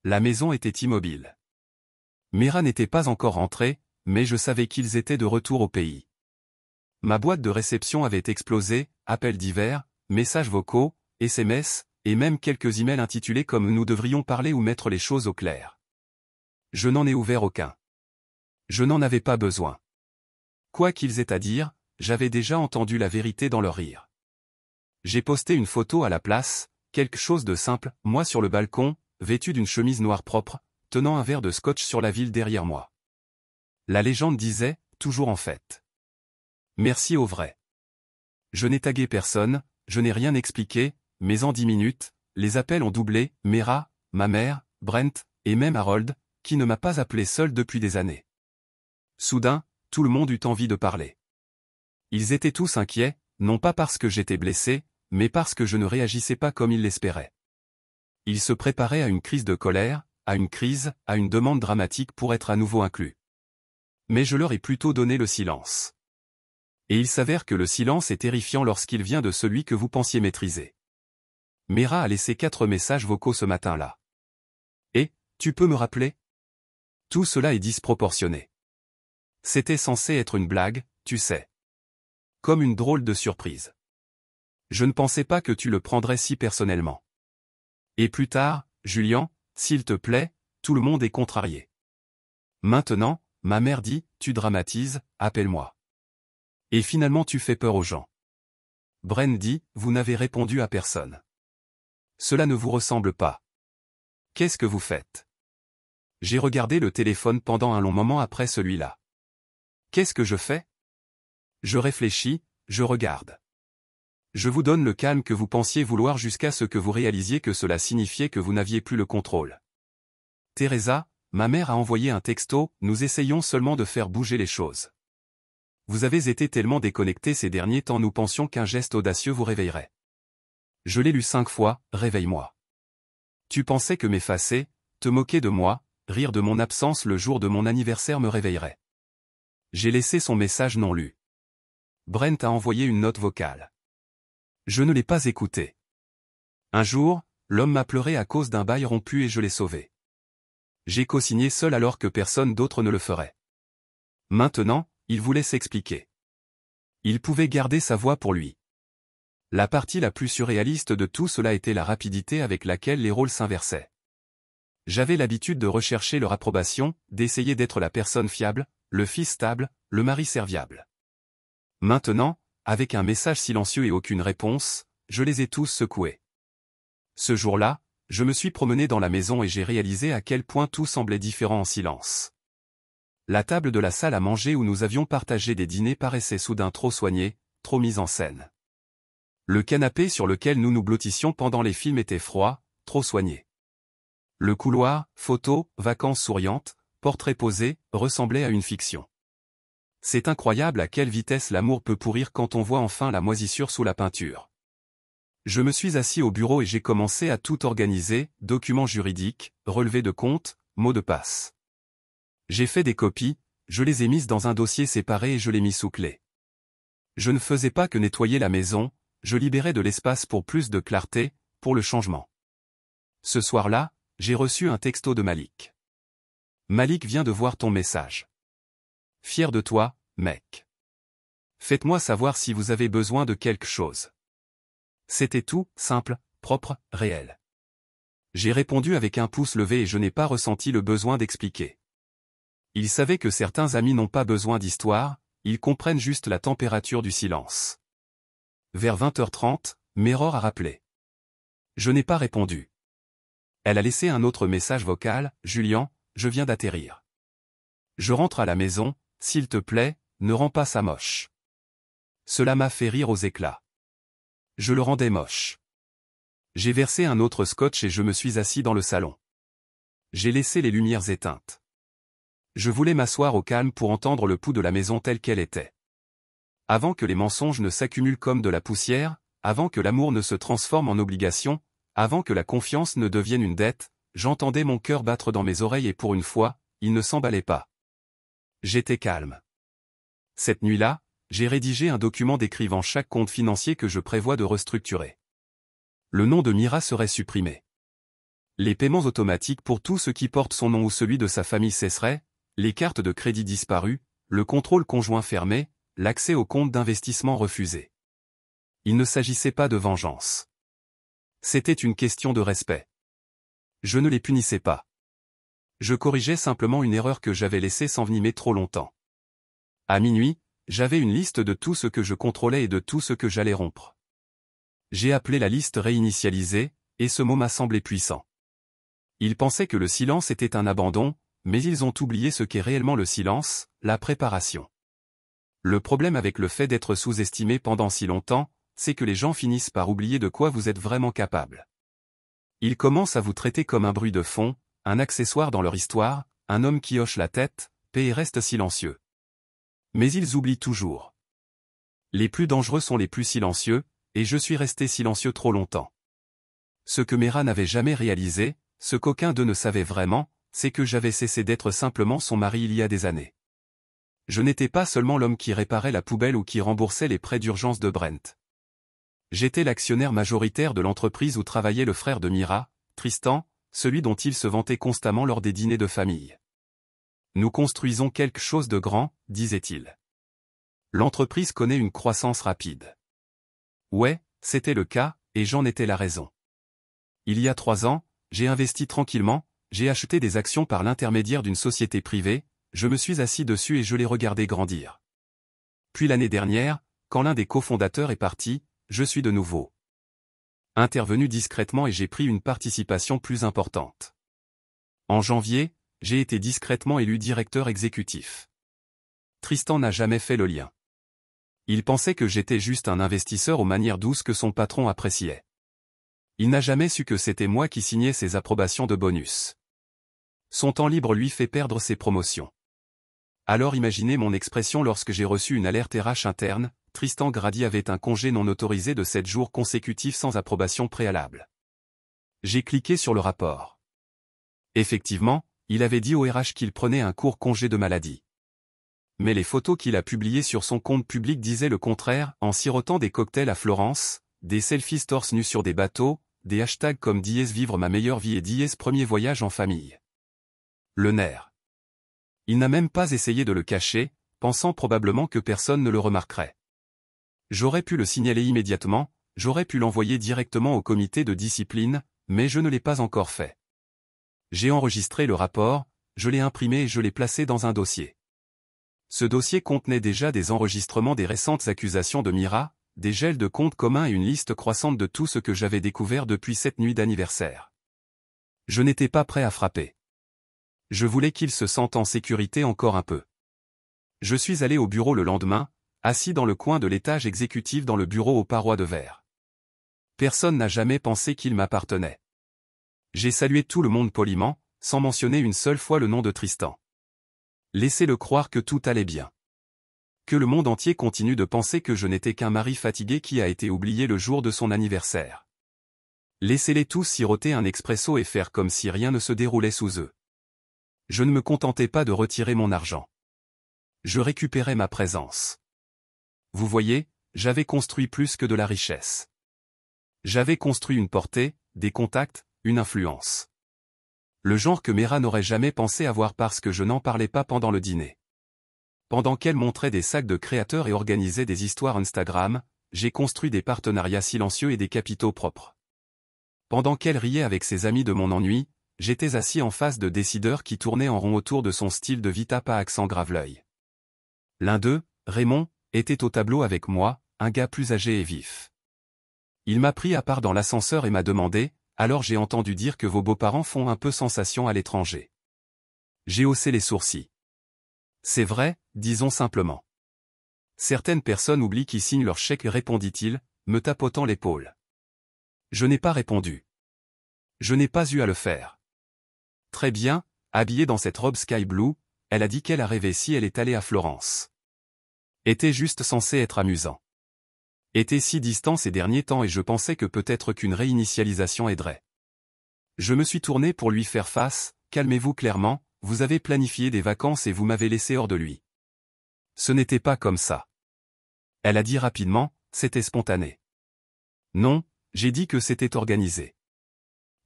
La maison était immobile. Mira n'était pas encore rentrée, mais je savais qu'ils étaient de retour au pays. Ma boîte de réception avait explosé, appels divers, messages vocaux, SMS, et même quelques emails intitulés comme « Nous devrions parler ou mettre les choses au clair ». Je n'en ai ouvert aucun. Je n'en avais pas besoin. Quoi qu'ils aient à dire, j'avais déjà entendu la vérité dans leur rire. J'ai posté une photo à la place, quelque chose de simple, moi sur le balcon, vêtu d'une chemise noire propre, tenant un verre de scotch sur la ville derrière moi. La légende disait, toujours en fête. Merci au vrai. Je n'ai tagué personne, je n'ai rien expliqué, mais en 10 minutes, les appels ont doublé, Mera, ma mère, Brent, et même Harold, qui ne m'a pas appelé seul depuis des années. Soudain, tout le monde eut envie de parler. Ils étaient tous inquiets, non pas parce que j'étais blessé, mais parce que je ne réagissais pas comme ils l'espéraient. Ils se préparaient à une crise de colère, à une crise, à une demande dramatique pour être à nouveau inclus. Mais je leur ai plutôt donné le silence. Et il s'avère que le silence est terrifiant lorsqu'il vient de celui que vous pensiez maîtriser. Mera a laissé 4 messages vocaux ce matin-là. Et, tu peux me rappeler? Tout cela est disproportionné. C'était censé être une blague, tu sais. Comme une drôle de surprise. Je ne pensais pas que tu le prendrais si personnellement. Et plus tard, Julian, s'il te plaît, tout le monde est contrarié. Maintenant, ma mère dit, tu dramatises, appelle-moi. Et finalement tu fais peur aux gens. Bren dit, vous n'avez répondu à personne. Cela ne vous ressemble pas. Qu'est-ce que vous faites? J'ai regardé le téléphone pendant un long moment après celui-là. Qu'est-ce que je fais? Je réfléchis, je regarde. Je vous donne le calme que vous pensiez vouloir jusqu'à ce que vous réalisiez que cela signifiait que vous n'aviez plus le contrôle. Teresa, ma mère a envoyé un texto, nous essayons seulement de faire bouger les choses. Vous avez été tellement déconnecté ces derniers temps, nous pensions qu'un geste audacieux vous réveillerait. Je l'ai lu 5 fois, réveille-moi. Tu pensais que m'effacer, te moquer de moi, rire de mon absence le jour de mon anniversaire me réveillerait. J'ai laissé son message non lu. Brent a envoyé une note vocale. Je ne l'ai pas écouté. Un jour, l'homme m'a pleuré à cause d'un bail rompu et je l'ai sauvé. J'ai co-signé seul alors que personne d'autre ne le ferait. Maintenant, il voulait s'expliquer. Il pouvait garder sa voix pour lui. La partie la plus surréaliste de tout cela était la rapidité avec laquelle les rôles s'inversaient. J'avais l'habitude de rechercher leur approbation, d'essayer d'être la personne fiable, le fils stable, le mari serviable. Maintenant, avec un message silencieux et aucune réponse, je les ai tous secoués. Ce jour-là, je me suis promené dans la maison et j'ai réalisé à quel point tout semblait différent en silence. La table de la salle à manger où nous avions partagé des dîners paraissait soudain trop soignée, trop mise en scène. Le canapé sur lequel nous nous blottissions pendant les films était froid, trop soigné. Le couloir, photos, vacances souriantes, portraits posés, ressemblait à une fiction. C'est incroyable à quelle vitesse l'amour peut pourrir quand on voit enfin la moisissure sous la peinture. Je me suis assis au bureau et j'ai commencé à tout organiser, documents juridiques, relevés de comptes, mots de passe. J'ai fait des copies, je les ai mises dans un dossier séparé et je les mis sous clé. Je ne faisais pas que nettoyer la maison, je libérais de l'espace pour plus de clarté, pour le changement. Ce soir-là, j'ai reçu un texto de Malik. Malik vient de voir ton message. Fier de toi, mec. Faites-moi savoir si vous avez besoin de quelque chose. C'était tout, simple, propre, réel. J'ai répondu avec un pouce levé et je n'ai pas ressenti le besoin d'expliquer. Il savait que certains amis n'ont pas besoin d'histoire, ils comprennent juste la température du silence. Vers 20h30, Méror a rappelé. Je n'ai pas répondu. Elle a laissé un autre message vocal, Julian, je viens d'atterrir. Je rentre à la maison, s'il te plaît, ne rends pas ça moche. Cela m'a fait rire aux éclats. Je le rendais moche. J'ai versé un autre scotch et je me suis assis dans le salon. J'ai laissé les lumières éteintes. Je voulais m'asseoir au calme pour entendre le pouls de la maison telle qu'elle était. Avant que les mensonges ne s'accumulent comme de la poussière, avant que l'amour ne se transforme en obligation, avant que la confiance ne devienne une dette, j'entendais mon cœur battre dans mes oreilles et pour une fois, il ne s'emballait pas. J'étais calme. Cette nuit-là, j'ai rédigé un document décrivant chaque compte financier que je prévois de restructurer. Le nom de Mira serait supprimé. Les paiements automatiques pour tout ce qui porte son nom ou celui de sa famille cesseraient, les cartes de crédit disparues, le contrôle conjoint fermé, l'accès aux comptes d'investissement refusé. Il ne s'agissait pas de vengeance. C'était une question de respect. Je ne les punissais pas. Je corrigeais simplement une erreur que j'avais laissée s'envenimer trop longtemps. À minuit, j'avais une liste de tout ce que je contrôlais et de tout ce que j'allais rompre. J'ai appelé la liste réinitialisée, et ce mot m'a semblé puissant. Ils pensaient que le silence était un abandon, mais ils ont oublié ce qu'est réellement le silence, la préparation. Le problème avec le fait d'être sous-estimé pendant si longtemps, c'est que les gens finissent par oublier de quoi vous êtes vraiment capable. Ils commencent à vous traiter comme un bruit de fond, un accessoire dans leur histoire, un homme qui hoche la tête, paie et reste silencieux. Mais ils oublient toujours. Les plus dangereux sont les plus silencieux, et je suis resté silencieux trop longtemps. Ce que Mera n'avait jamais réalisé, ce qu'aucun d'eux ne savait vraiment, c'est que j'avais cessé d'être simplement son mari il y a des années. Je n'étais pas seulement l'homme qui réparait la poubelle ou qui remboursait les prêts d'urgence de Brent. J'étais l'actionnaire majoritaire de l'entreprise où travaillait le frère de Mira, Tristan, celui dont il se vantait constamment lors des dîners de famille. Nous construisons quelque chose de grand, disait-il. L'entreprise connaît une croissance rapide. Ouais, c'était le cas, et j'en étais la raison. Il y a 3 ans, j'ai investi tranquillement, j'ai acheté des actions par l'intermédiaire d'une société privée, je me suis assis dessus et je les regardais grandir. Puis l'année dernière, quand l'un des cofondateurs est parti, je suis de nouveau intervenu discrètement et j'ai pris une participation plus importante. En janvier, j'ai été discrètement élu directeur exécutif. Tristan n'a jamais fait le lien. Il pensait que j'étais juste un investisseur aux manières douces que son patron appréciait. Il n'a jamais su que c'était moi qui signais ses approbations de bonus. Son temps libre lui fait perdre ses promotions. Alors imaginez mon expression lorsque j'ai reçu une alerte RH interne, Tristan Grady avait un congé non autorisé de 7 jours consécutifs sans approbation préalable. J'ai cliqué sur le rapport. Effectivement, il avait dit au RH qu'il prenait un court congé de maladie. Mais les photos qu'il a publiées sur son compte public disaient le contraire, en sirotant des cocktails à Florence, des selfies torse nu sur des bateaux, des hashtags comme Dies vivre ma meilleure vie et Dies premier voyage en famille. Le nerf. Il n'a même pas essayé de le cacher, pensant probablement que personne ne le remarquerait. J'aurais pu le signaler immédiatement, j'aurais pu l'envoyer directement au comité de discipline, mais je ne l'ai pas encore fait. J'ai enregistré le rapport, je l'ai imprimé et je l'ai placé dans un dossier. Ce dossier contenait déjà des enregistrements des récentes accusations de Mira, des gels de comptes communs et une liste croissante de tout ce que j'avais découvert depuis cette nuit d'anniversaire. Je n'étais pas prêt à frapper. Je voulais qu'il se sente en sécurité encore un peu. Je suis allé au bureau le lendemain, assis dans le coin de l'étage exécutif dans le bureau aux parois de verre. Personne n'a jamais pensé qu'il m'appartenait. J'ai salué tout le monde poliment, sans mentionner une seule fois le nom de Tristan. Laissez-le croire que tout allait bien. Que le monde entier continue de penser que je n'étais qu'un mari fatigué qui a été oublié le jour de son anniversaire. Laissez-les tous siroter un expresso et faire comme si rien ne se déroulait sous eux. Je ne me contentais pas de retirer mon argent. Je récupérais ma présence. Vous voyez, j'avais construit plus que de la richesse. J'avais construit une portée, des contacts, une influence. Le genre que Mira n'aurait jamais pensé avoir parce que je n'en parlais pas pendant le dîner. Pendant qu'elle montrait des sacs de créateurs et organisait des histoires Instagram, j'ai construit des partenariats silencieux et des capitaux propres. Pendant qu'elle riait avec ses amis de mon ennui, j'étais assis en face de décideurs qui tournaient en rond autour de son style de Vita pas accent grave l'œil. L'un d'eux, Raymond, était au tableau avec moi, un gars plus âgé et vif. Il m'a pris à part dans l'ascenseur et m'a demandé, alors j'ai entendu dire que vos beaux-parents font un peu sensation à l'étranger. J'ai haussé les sourcils. C'est vrai, disons simplement. Certaines personnes oublient qu'ils signent leur chèque, répondit-il, me tapotant l'épaule. Je n'ai pas répondu. Je n'ai pas eu à le faire. Très bien, habillée dans cette robe sky blue, elle a dit qu'elle a rêvé si elle est allée à Florence. Était juste censé être amusant. Était si distant ces derniers temps et je pensais que peut-être qu'une réinitialisation aiderait. Je me suis tourné pour lui faire face, calmez-vous clairement, vous avez planifié des vacances et vous m'avez laissé hors de lui. Ce n'était pas comme ça. Elle a dit rapidement, c'était spontané. Non, j'ai dit que c'était organisé.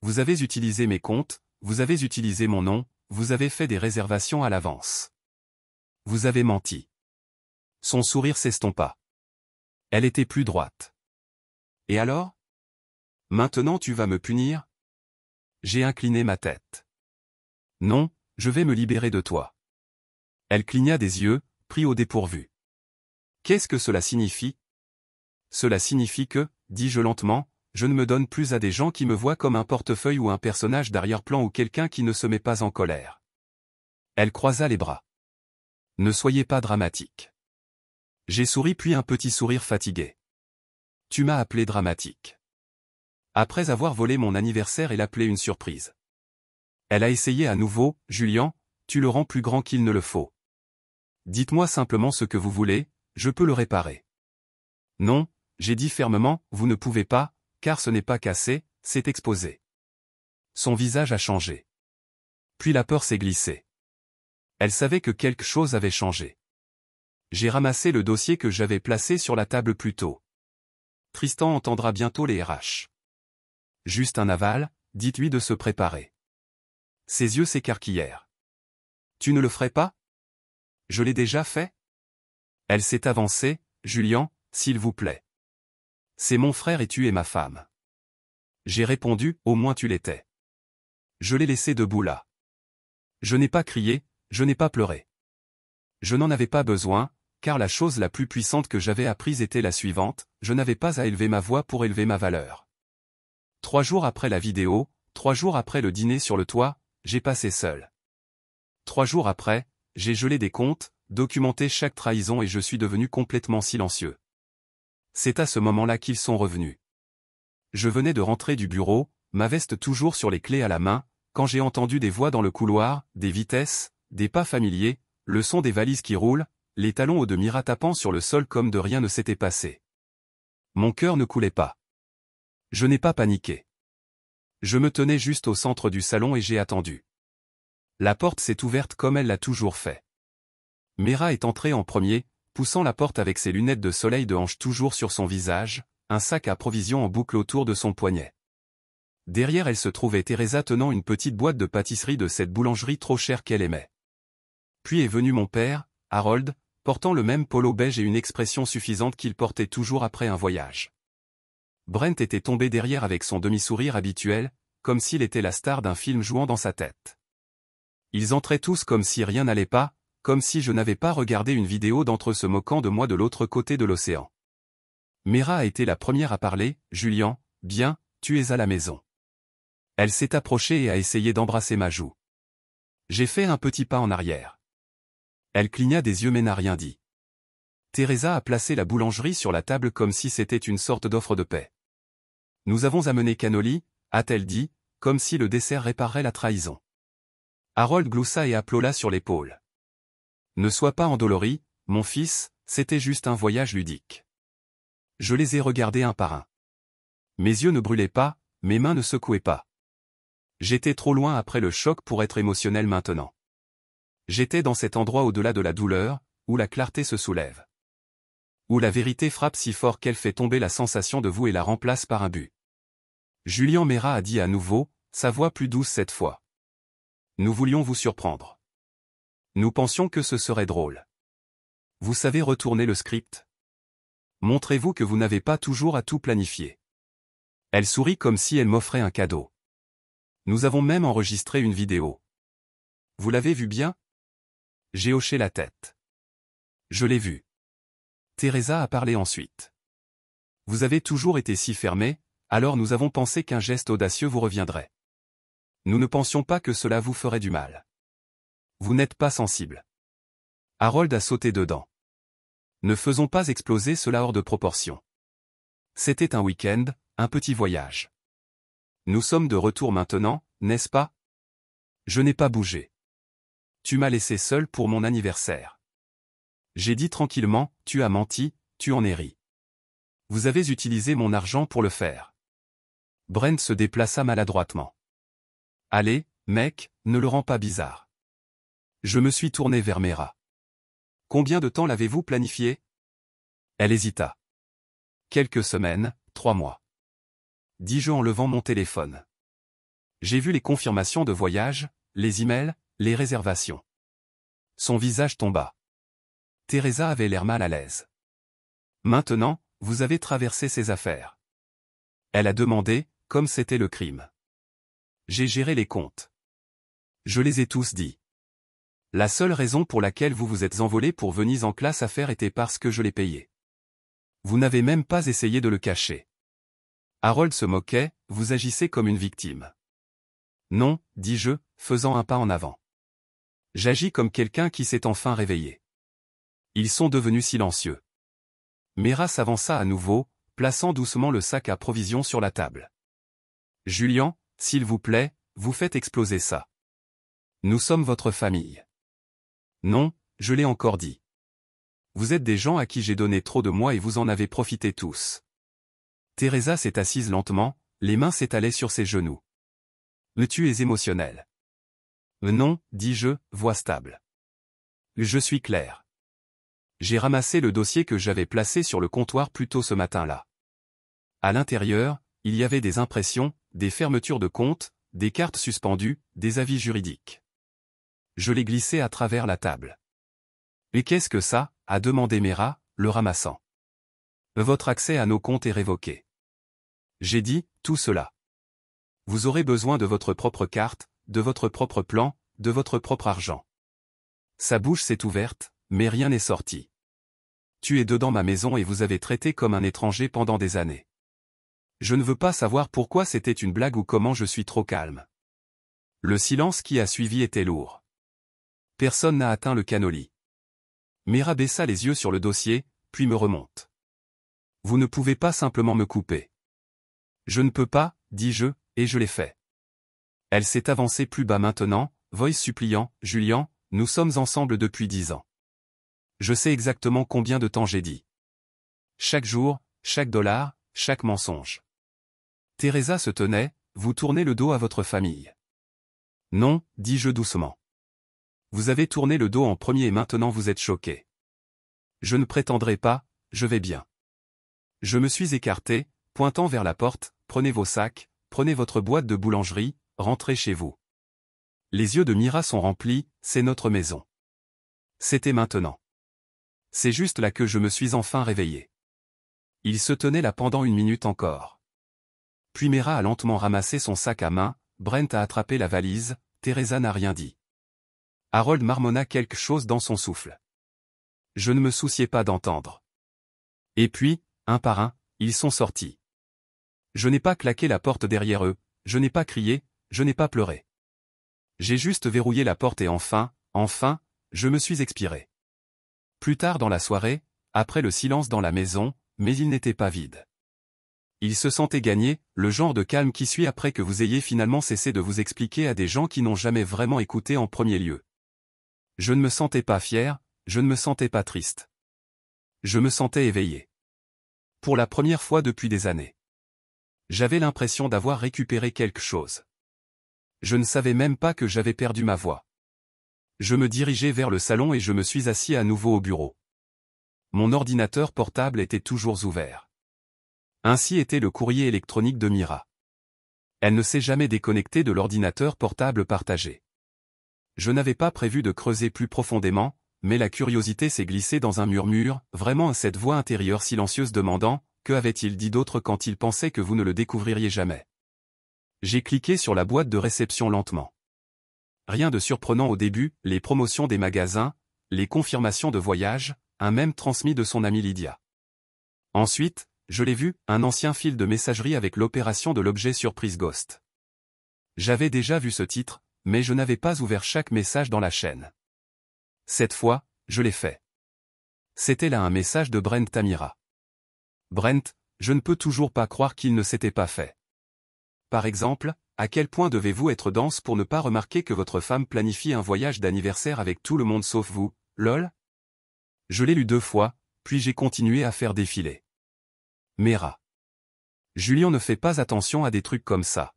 Vous avez utilisé mes comptes, vous avez utilisé mon nom, vous avez fait des réservations à l'avance. Vous avez menti. Son sourire s'estompa. Elle était plus droite. Et alors? Maintenant tu vas me punir? J'ai incliné ma tête. Non, je vais me libérer de toi. Elle cligna des yeux, pris au dépourvu. Qu'est-ce que cela signifie? Cela signifie que, dis-je lentement, je ne me donne plus à des gens qui me voient comme un portefeuille ou un personnage d'arrière-plan ou quelqu'un qui ne se met pas en colère. Elle croisa les bras. Ne soyez pas dramatique. J'ai souri puis un petit sourire fatigué. Tu m'as appelé dramatique. Après avoir volé mon anniversaire et l'appelé une surprise. Elle a essayé à nouveau, Julien, tu le rends plus grand qu'il ne le faut. Dites-moi simplement ce que vous voulez, je peux le réparer. Non, j'ai dit fermement, vous ne pouvez pas, car ce n'est pas cassé, c'est exposé. Son visage a changé. Puis la peur s'est glissée. Elle savait que quelque chose avait changé. J'ai ramassé le dossier que j'avais placé sur la table plus tôt. Tristan entendra bientôt les RH. Juste un aval, dites-lui de se préparer. Ses yeux s'écarquillèrent. Tu ne le ferais pas? Je l'ai déjà fait? Elle s'est avancée, Julien, s'il vous plaît. C'est mon frère et tu es ma femme. J'ai répondu, au moins tu l'étais. Je l'ai laissé debout là. Je n'ai pas crié, je n'ai pas pleuré. Je n'en avais pas besoin, car la chose la plus puissante que j'avais apprise était la suivante, je n'avais pas à élever ma voix pour élever ma valeur. 3 jours après la vidéo, 3 jours après le dîner sur le toit, j'ai passé seul. 3 jours après, j'ai gelé des comptes, documenté chaque trahison et je suis devenu complètement silencieux. C'est à ce moment-là qu'ils sont revenus. Je venais de rentrer du bureau, ma veste toujours sur les clés à la main, quand j'ai entendu des voix dans le couloir, des vitesses, des pas familiers, le son des valises qui roulent, les talons hauts de Mira tapant sur le sol comme de rien ne s'était passé. Mon cœur ne coulait pas. Je n'ai pas paniqué. Je me tenais juste au centre du salon et j'ai attendu. La porte s'est ouverte comme elle l'a toujours fait. Mira est entrée en premier, poussant la porte avec ses lunettes de soleil de hanche toujours sur son visage, un sac à provisions en boucle autour de son poignet. Derrière elle se trouvait Teresa tenant une petite boîte de pâtisserie de cette boulangerie trop chère qu'elle aimait. Puis est venu mon père, Harold, portant le même polo beige et une expression suffisante qu'il portait toujours après un voyage. Brent était tombé derrière avec son demi-sourire habituel, comme s'il était la star d'un film jouant dans sa tête. Ils entraient tous comme si rien n'allait pas, comme si je n'avais pas regardé une vidéo d'entre eux se moquant de moi de l'autre côté de l'océan. Mira a été la première à parler. « Julian, bien, tu es à la maison. » Elle s'est approchée et a essayé d'embrasser ma joue. J'ai fait un petit pas en arrière. Elle cligna des yeux mais n'a rien dit. Teresa a placé la boulangerie sur la table comme si c'était une sorte d'offre de paix. Nous avons amené cannoli, a-t-elle dit, comme si le dessert réparerait la trahison. Harold gloussa et applauda sur l'épaule. Ne sois pas endolori, mon fils, c'était juste un voyage ludique. Je les ai regardés un par un. Mes yeux ne brûlaient pas, mes mains ne secouaient pas. J'étais trop loin après le choc pour être émotionnel maintenant. J'étais dans cet endroit au-delà de la douleur, où la clarté se soulève. Où la vérité frappe si fort qu'elle fait tomber la sensation de vous et la remplace par un but. Julian Mera a dit à nouveau, sa voix plus douce cette fois. Nous voulions vous surprendre. Nous pensions que ce serait drôle. Vous savez retourner le script? Montrez-vous que vous n'avez pas toujours à tout planifier. Elle sourit comme si elle m'offrait un cadeau. Nous avons même enregistré une vidéo. Vous l'avez vu bien? J'ai hoché la tête. Je l'ai vu. Teresa a parlé ensuite. Vous avez toujours été si fermé, alors nous avons pensé qu'un geste audacieux vous reviendrait. Nous ne pensions pas que cela vous ferait du mal. Vous n'êtes pas sensible. Harold a sauté dedans. Ne faisons pas exploser cela hors de proportion. C'était un week-end, un petit voyage. Nous sommes de retour maintenant, n'est-ce pas? Je n'ai pas bougé. Tu m'as laissé seul pour mon anniversaire. J'ai dit tranquillement, tu as menti, tu en es ri. Vous avez utilisé mon argent pour le faire. Brent se déplaça maladroitement. Allez, mec, ne le rends pas bizarre. Je me suis tourné vers Mera. Combien de temps l'avez-vous planifié? Elle hésita. Quelques semaines, 3 mois. Dis-je en levant mon téléphone. J'ai vu les confirmations de voyage, les emails, les réservations. Son visage tomba. Teresa avait l'air mal à l'aise. Maintenant, vous avez traversé ses affaires. Elle a demandé, comme c'était le crime. J'ai géré les comptes. Je les ai tous dit. La seule raison pour laquelle vous vous êtes envolé pour venir en classe à faire était parce que je l'ai payé. Vous n'avez même pas essayé de le cacher. Harold se moquait, vous agissez comme une victime. Non, dis-je, faisant un pas en avant. J'agis comme quelqu'un qui s'est enfin réveillé. Ils sont devenus silencieux. Mera s'avança à nouveau, plaçant doucement le sac à provisions sur la table. Julian, s'il vous plaît, vous faites exploser ça. Nous sommes votre famille. Non, je l'ai encore dit. Vous êtes des gens à qui j'ai donné trop de moi et vous en avez profité tous. Teresa s'est assise lentement, les mains s'étalaient sur ses genoux. Mais tu es émotionnel. Non, dis-je, voix stable. Je suis clair. J'ai ramassé le dossier que j'avais placé sur le comptoir plus tôt ce matin-là. À l'intérieur, il y avait des impressions, des fermetures de comptes, des cartes suspendues, des avis juridiques. Je l'ai glissé à travers la table. Et qu'est-ce que ça? A demandé Mera, le ramassant. Votre accès à nos comptes est révoqué. J'ai dit, tout cela. Vous aurez besoin de votre propre carte, de votre propre plan, de votre propre argent. Sa bouche s'est ouverte, mais rien n'est sorti. Tu es dedans ma maison et vous avez traité comme un étranger pendant des années. Je ne veux pas savoir pourquoi c'était une blague ou comment je suis trop calme. Le silence qui a suivi était lourd. Personne n'a atteint le cannoli. Mera baissa les yeux sur le dossier, puis me remonte. Vous ne pouvez pas simplement me couper. Je ne peux pas, dis-je, et je l'ai fait. Elle s'est avancée plus bas maintenant, voice suppliant, Julian, nous sommes ensemble depuis 10 ans. Je sais exactement combien de temps j'ai dit. Chaque jour, chaque dollar, chaque mensonge. Teresa se tenait, vous tournez le dos à votre famille. Non, dis-je doucement. Vous avez tourné le dos en premier et maintenant vous êtes choqué. Je ne prétendrai pas, je vais bien. Je me suis écarté, pointant vers la porte, prenez vos sacs, prenez votre boîte de boulangerie, rentrez chez vous. Les yeux de Mira sont remplis, c'est notre maison. C'était maintenant. C'est juste là que je me suis enfin réveillé. Il se tenait là pendant 1 minute encore. Puis Mera a lentement ramassé son sac à main, Brent a attrapé la valise, Teresa n'a rien dit. Harold marmonna quelque chose dans son souffle. Je ne me souciais pas d'entendre. Et puis, un par un, ils sont sortis. Je n'ai pas claqué la porte derrière eux, je n'ai pas crié, je n'ai pas pleuré. J'ai juste verrouillé la porte et enfin, je me suis expiré. Plus tard dans la soirée, après le silence dans la maison, mais il n'était pas vide. Il se sentait gagner, le genre de calme qui suit après que vous ayez finalement cessé de vous expliquer à des gens qui n'ont jamais vraiment écouté en premier lieu. Je ne me sentais pas fier, je ne me sentais pas triste. Je me sentais éveillé. Pour la première fois depuis des années. J'avais l'impression d'avoir récupéré quelque chose. Je ne savais même pas que j'avais perdu ma voix. Je me dirigeais vers le salon et je me suis assis à nouveau au bureau. Mon ordinateur portable était toujours ouvert. Ainsi était le courrier électronique de Mira. Elle ne s'est jamais déconnectée de l'ordinateur portable partagé. Je n'avais pas prévu de creuser plus profondément, mais la curiosité s'est glissée dans un murmure, vraiment à cette voix intérieure silencieuse demandant, que avait-il dit d'autre quand il pensait que vous ne le découvririez jamais. J'ai cliqué sur la boîte de réception lentement. Rien de surprenant au début, les promotions des magasins, les confirmations de voyage, un mème transmis de son amie Lydia. Ensuite, je l'ai vu, un ancien fil de messagerie avec l'opération de l'objet surprise Ghost. J'avais déjà vu ce titre, mais je n'avais pas ouvert chaque message dans la chaîne. Cette fois, je l'ai fait. C'était là un message de Brent à Mira. Brent, je ne peux toujours pas croire qu'il ne s'était pas fait. Par exemple, à quel point devez-vous être dense pour ne pas remarquer que votre femme planifie un voyage d'anniversaire avec tout le monde sauf vous, lol? Je l'ai lu 2 fois, puis j'ai continué à faire défiler. Mera. Julien ne fait pas attention à des trucs comme ça.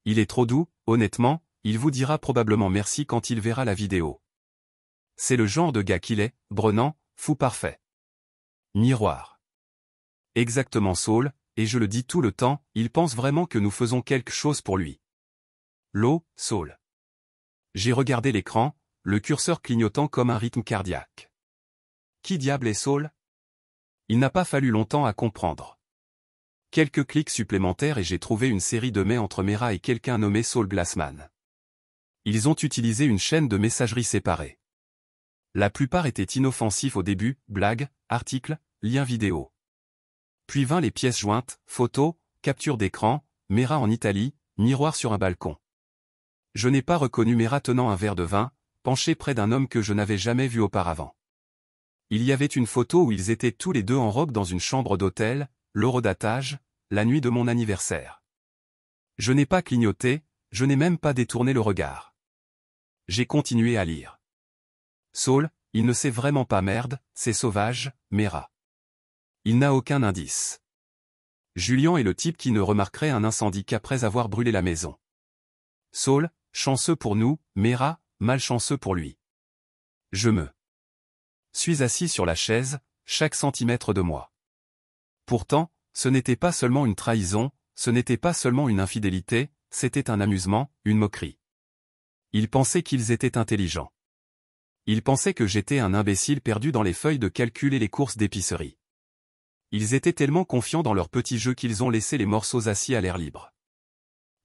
Il est trop doux, honnêtement, il vous dira probablement merci quand il verra la vidéo. C'est le genre de gars qu'il est, brenant, fou parfait. Miroir. Exactement Saul, et je le dis tout le temps, il pense vraiment que nous faisons quelque chose pour lui. L'eau, Saul. J'ai regardé l'écran, le curseur clignotant comme un rythme cardiaque. Qui diable est Saul? Il n'a pas fallu longtemps à comprendre. Quelques clics supplémentaires et j'ai trouvé une série de mails entre Mera et quelqu'un nommé Saul Glassman. Ils ont utilisé une chaîne de messagerie séparée. La plupart étaient inoffensifs au début, blagues, articles, liens vidéo. Puis vint les pièces jointes, photos, capture d'écran, Mera en Italie, miroir sur un balcon. Je n'ai pas reconnu Mera tenant un verre de vin, penché près d'un homme que je n'avais jamais vu auparavant. Il y avait une photo où ils étaient tous les deux en robe dans une chambre d'hôtel, l'horodatage, la nuit de mon anniversaire. Je n'ai pas clignoté, je n'ai même pas détourné le regard. J'ai continué à lire. Saul, il ne sait vraiment pas merde, c'est sauvage, Mera. Il n'a aucun indice. Julien est le type qui ne remarquerait un incendie qu'après avoir brûlé la maison. Saul, chanceux pour nous, Mera, malchanceux pour lui. Je me suis assis sur la chaise, chaque centimètre de moi. Pourtant, ce n'était pas seulement une trahison, ce n'était pas seulement une infidélité, c'était un amusement, une moquerie. Ils pensaient qu'ils étaient intelligents. Ils pensaient que j'étais un imbécile perdu dans les feuilles de calcul et les courses d'épicerie. Ils étaient tellement confiants dans leur petit jeu qu'ils ont laissé les morceaux assis à l'air libre.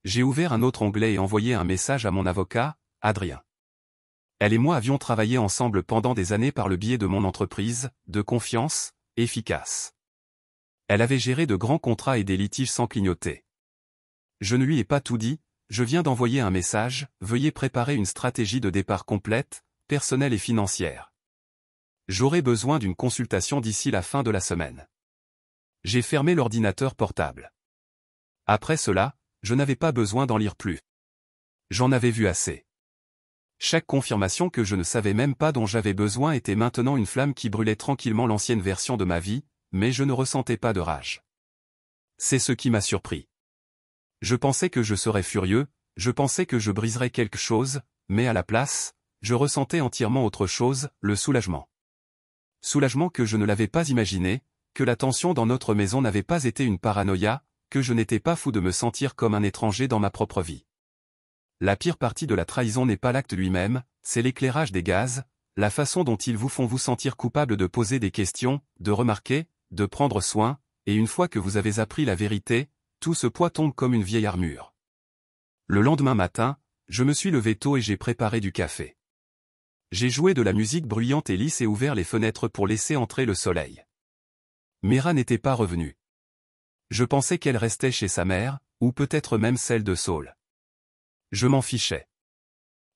J'ai ouvert un autre onglet et envoyé un message à mon avocat, Adrien. Elle et moi avions travaillé ensemble pendant des années par le biais de mon entreprise, de confiance, efficace. Elle avait géré de grands contrats et des litiges sans clignoter. Je ne lui ai pas tout dit, je viens d'envoyer un message, veuillez préparer une stratégie de départ complète, personnelle et financière. J'aurai besoin d'une consultation d'ici la fin de la semaine. J'ai fermé l'ordinateur portable. Après cela, je n'avais pas besoin d'en lire plus. J'en avais vu assez. Chaque confirmation que je ne savais même pas dont j'avais besoin était maintenant une flamme qui brûlait tranquillement l'ancienne version de ma vie, mais je ne ressentais pas de rage. C'est ce qui m'a surpris. Je pensais que je serais furieux, je pensais que je briserais quelque chose, mais à la place, je ressentais entièrement autre chose, le soulagement. Soulagement que je ne l'avais pas imaginé, que la tension dans notre maison n'avait pas été une paranoïa, que je n'étais pas fou de me sentir comme un étranger dans ma propre vie. La pire partie de la trahison n'est pas l'acte lui-même, c'est l'éclairage des gaz, la façon dont ils vous font vous sentir coupable de poser des questions, de remarquer, de prendre soin, et une fois que vous avez appris la vérité, tout ce poids tombe comme une vieille armure. Le lendemain matin, je me suis levé tôt et j'ai préparé du café. J'ai joué de la musique bruyante et lisse et ouvert les fenêtres pour laisser entrer le soleil. Mera n'était pas revenue. Je pensais qu'elle restait chez sa mère, ou peut-être même celle de Saul. Je m'en fichais.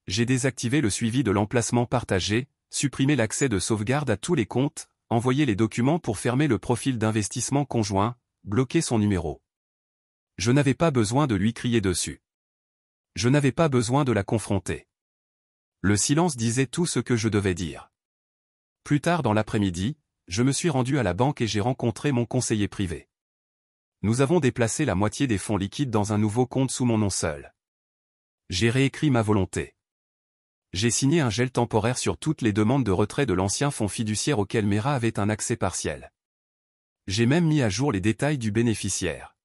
J'ai désactivé le suivi de l'emplacement partagé, supprimé l'accès de sauvegarde à tous les comptes, envoyé les documents pour fermer le profil d'investissement conjoint, bloqué son numéro. Je n'avais pas besoin de lui crier dessus. Je n'avais pas besoin de la confronter. Le silence disait tout ce que je devais dire. Plus tard dans l'après-midi, je me suis rendu à la banque et j'ai rencontré mon conseiller privé. Nous avons déplacé la moitié des fonds liquides dans un nouveau compte sous mon nom seul. J'ai réécrit ma volonté. J'ai signé un gel temporaire sur toutes les demandes de retrait de l'ancien fonds fiduciaire auquel Mera avait un accès partiel. J'ai même mis à jour les détails du bénéficiaire.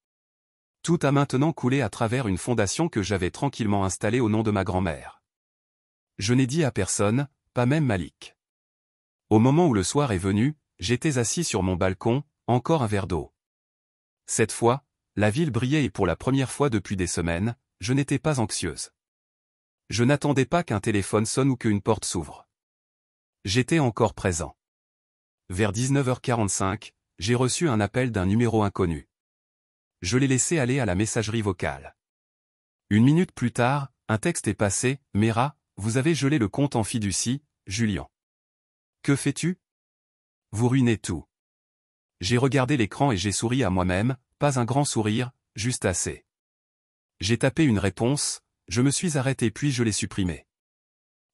Tout a maintenant coulé à travers une fondation que j'avais tranquillement installée au nom de ma grand-mère. Je n'ai dit à personne, pas même Malik. Au moment où le soir est venu, j'étais assis sur mon balcon, encore un verre d'eau. Cette fois, la ville brillait et pour la première fois depuis des semaines, je n'étais pas anxieuse. Je n'attendais pas qu'un téléphone sonne ou qu'une porte s'ouvre. J'étais encore présent. Vers 19h45, j'ai reçu un appel d'un numéro inconnu. Je l'ai laissé aller à la messagerie vocale. Une minute plus tard, un texte est passé, « Mera, vous avez gelé le compte en fiducie, Julien. Que fais-tu? Vous ruinez tout. » J'ai regardé l'écran et j'ai souri à moi-même, pas un grand sourire, juste assez. J'ai tapé une réponse, je me suis arrêté puis je l'ai supprimé.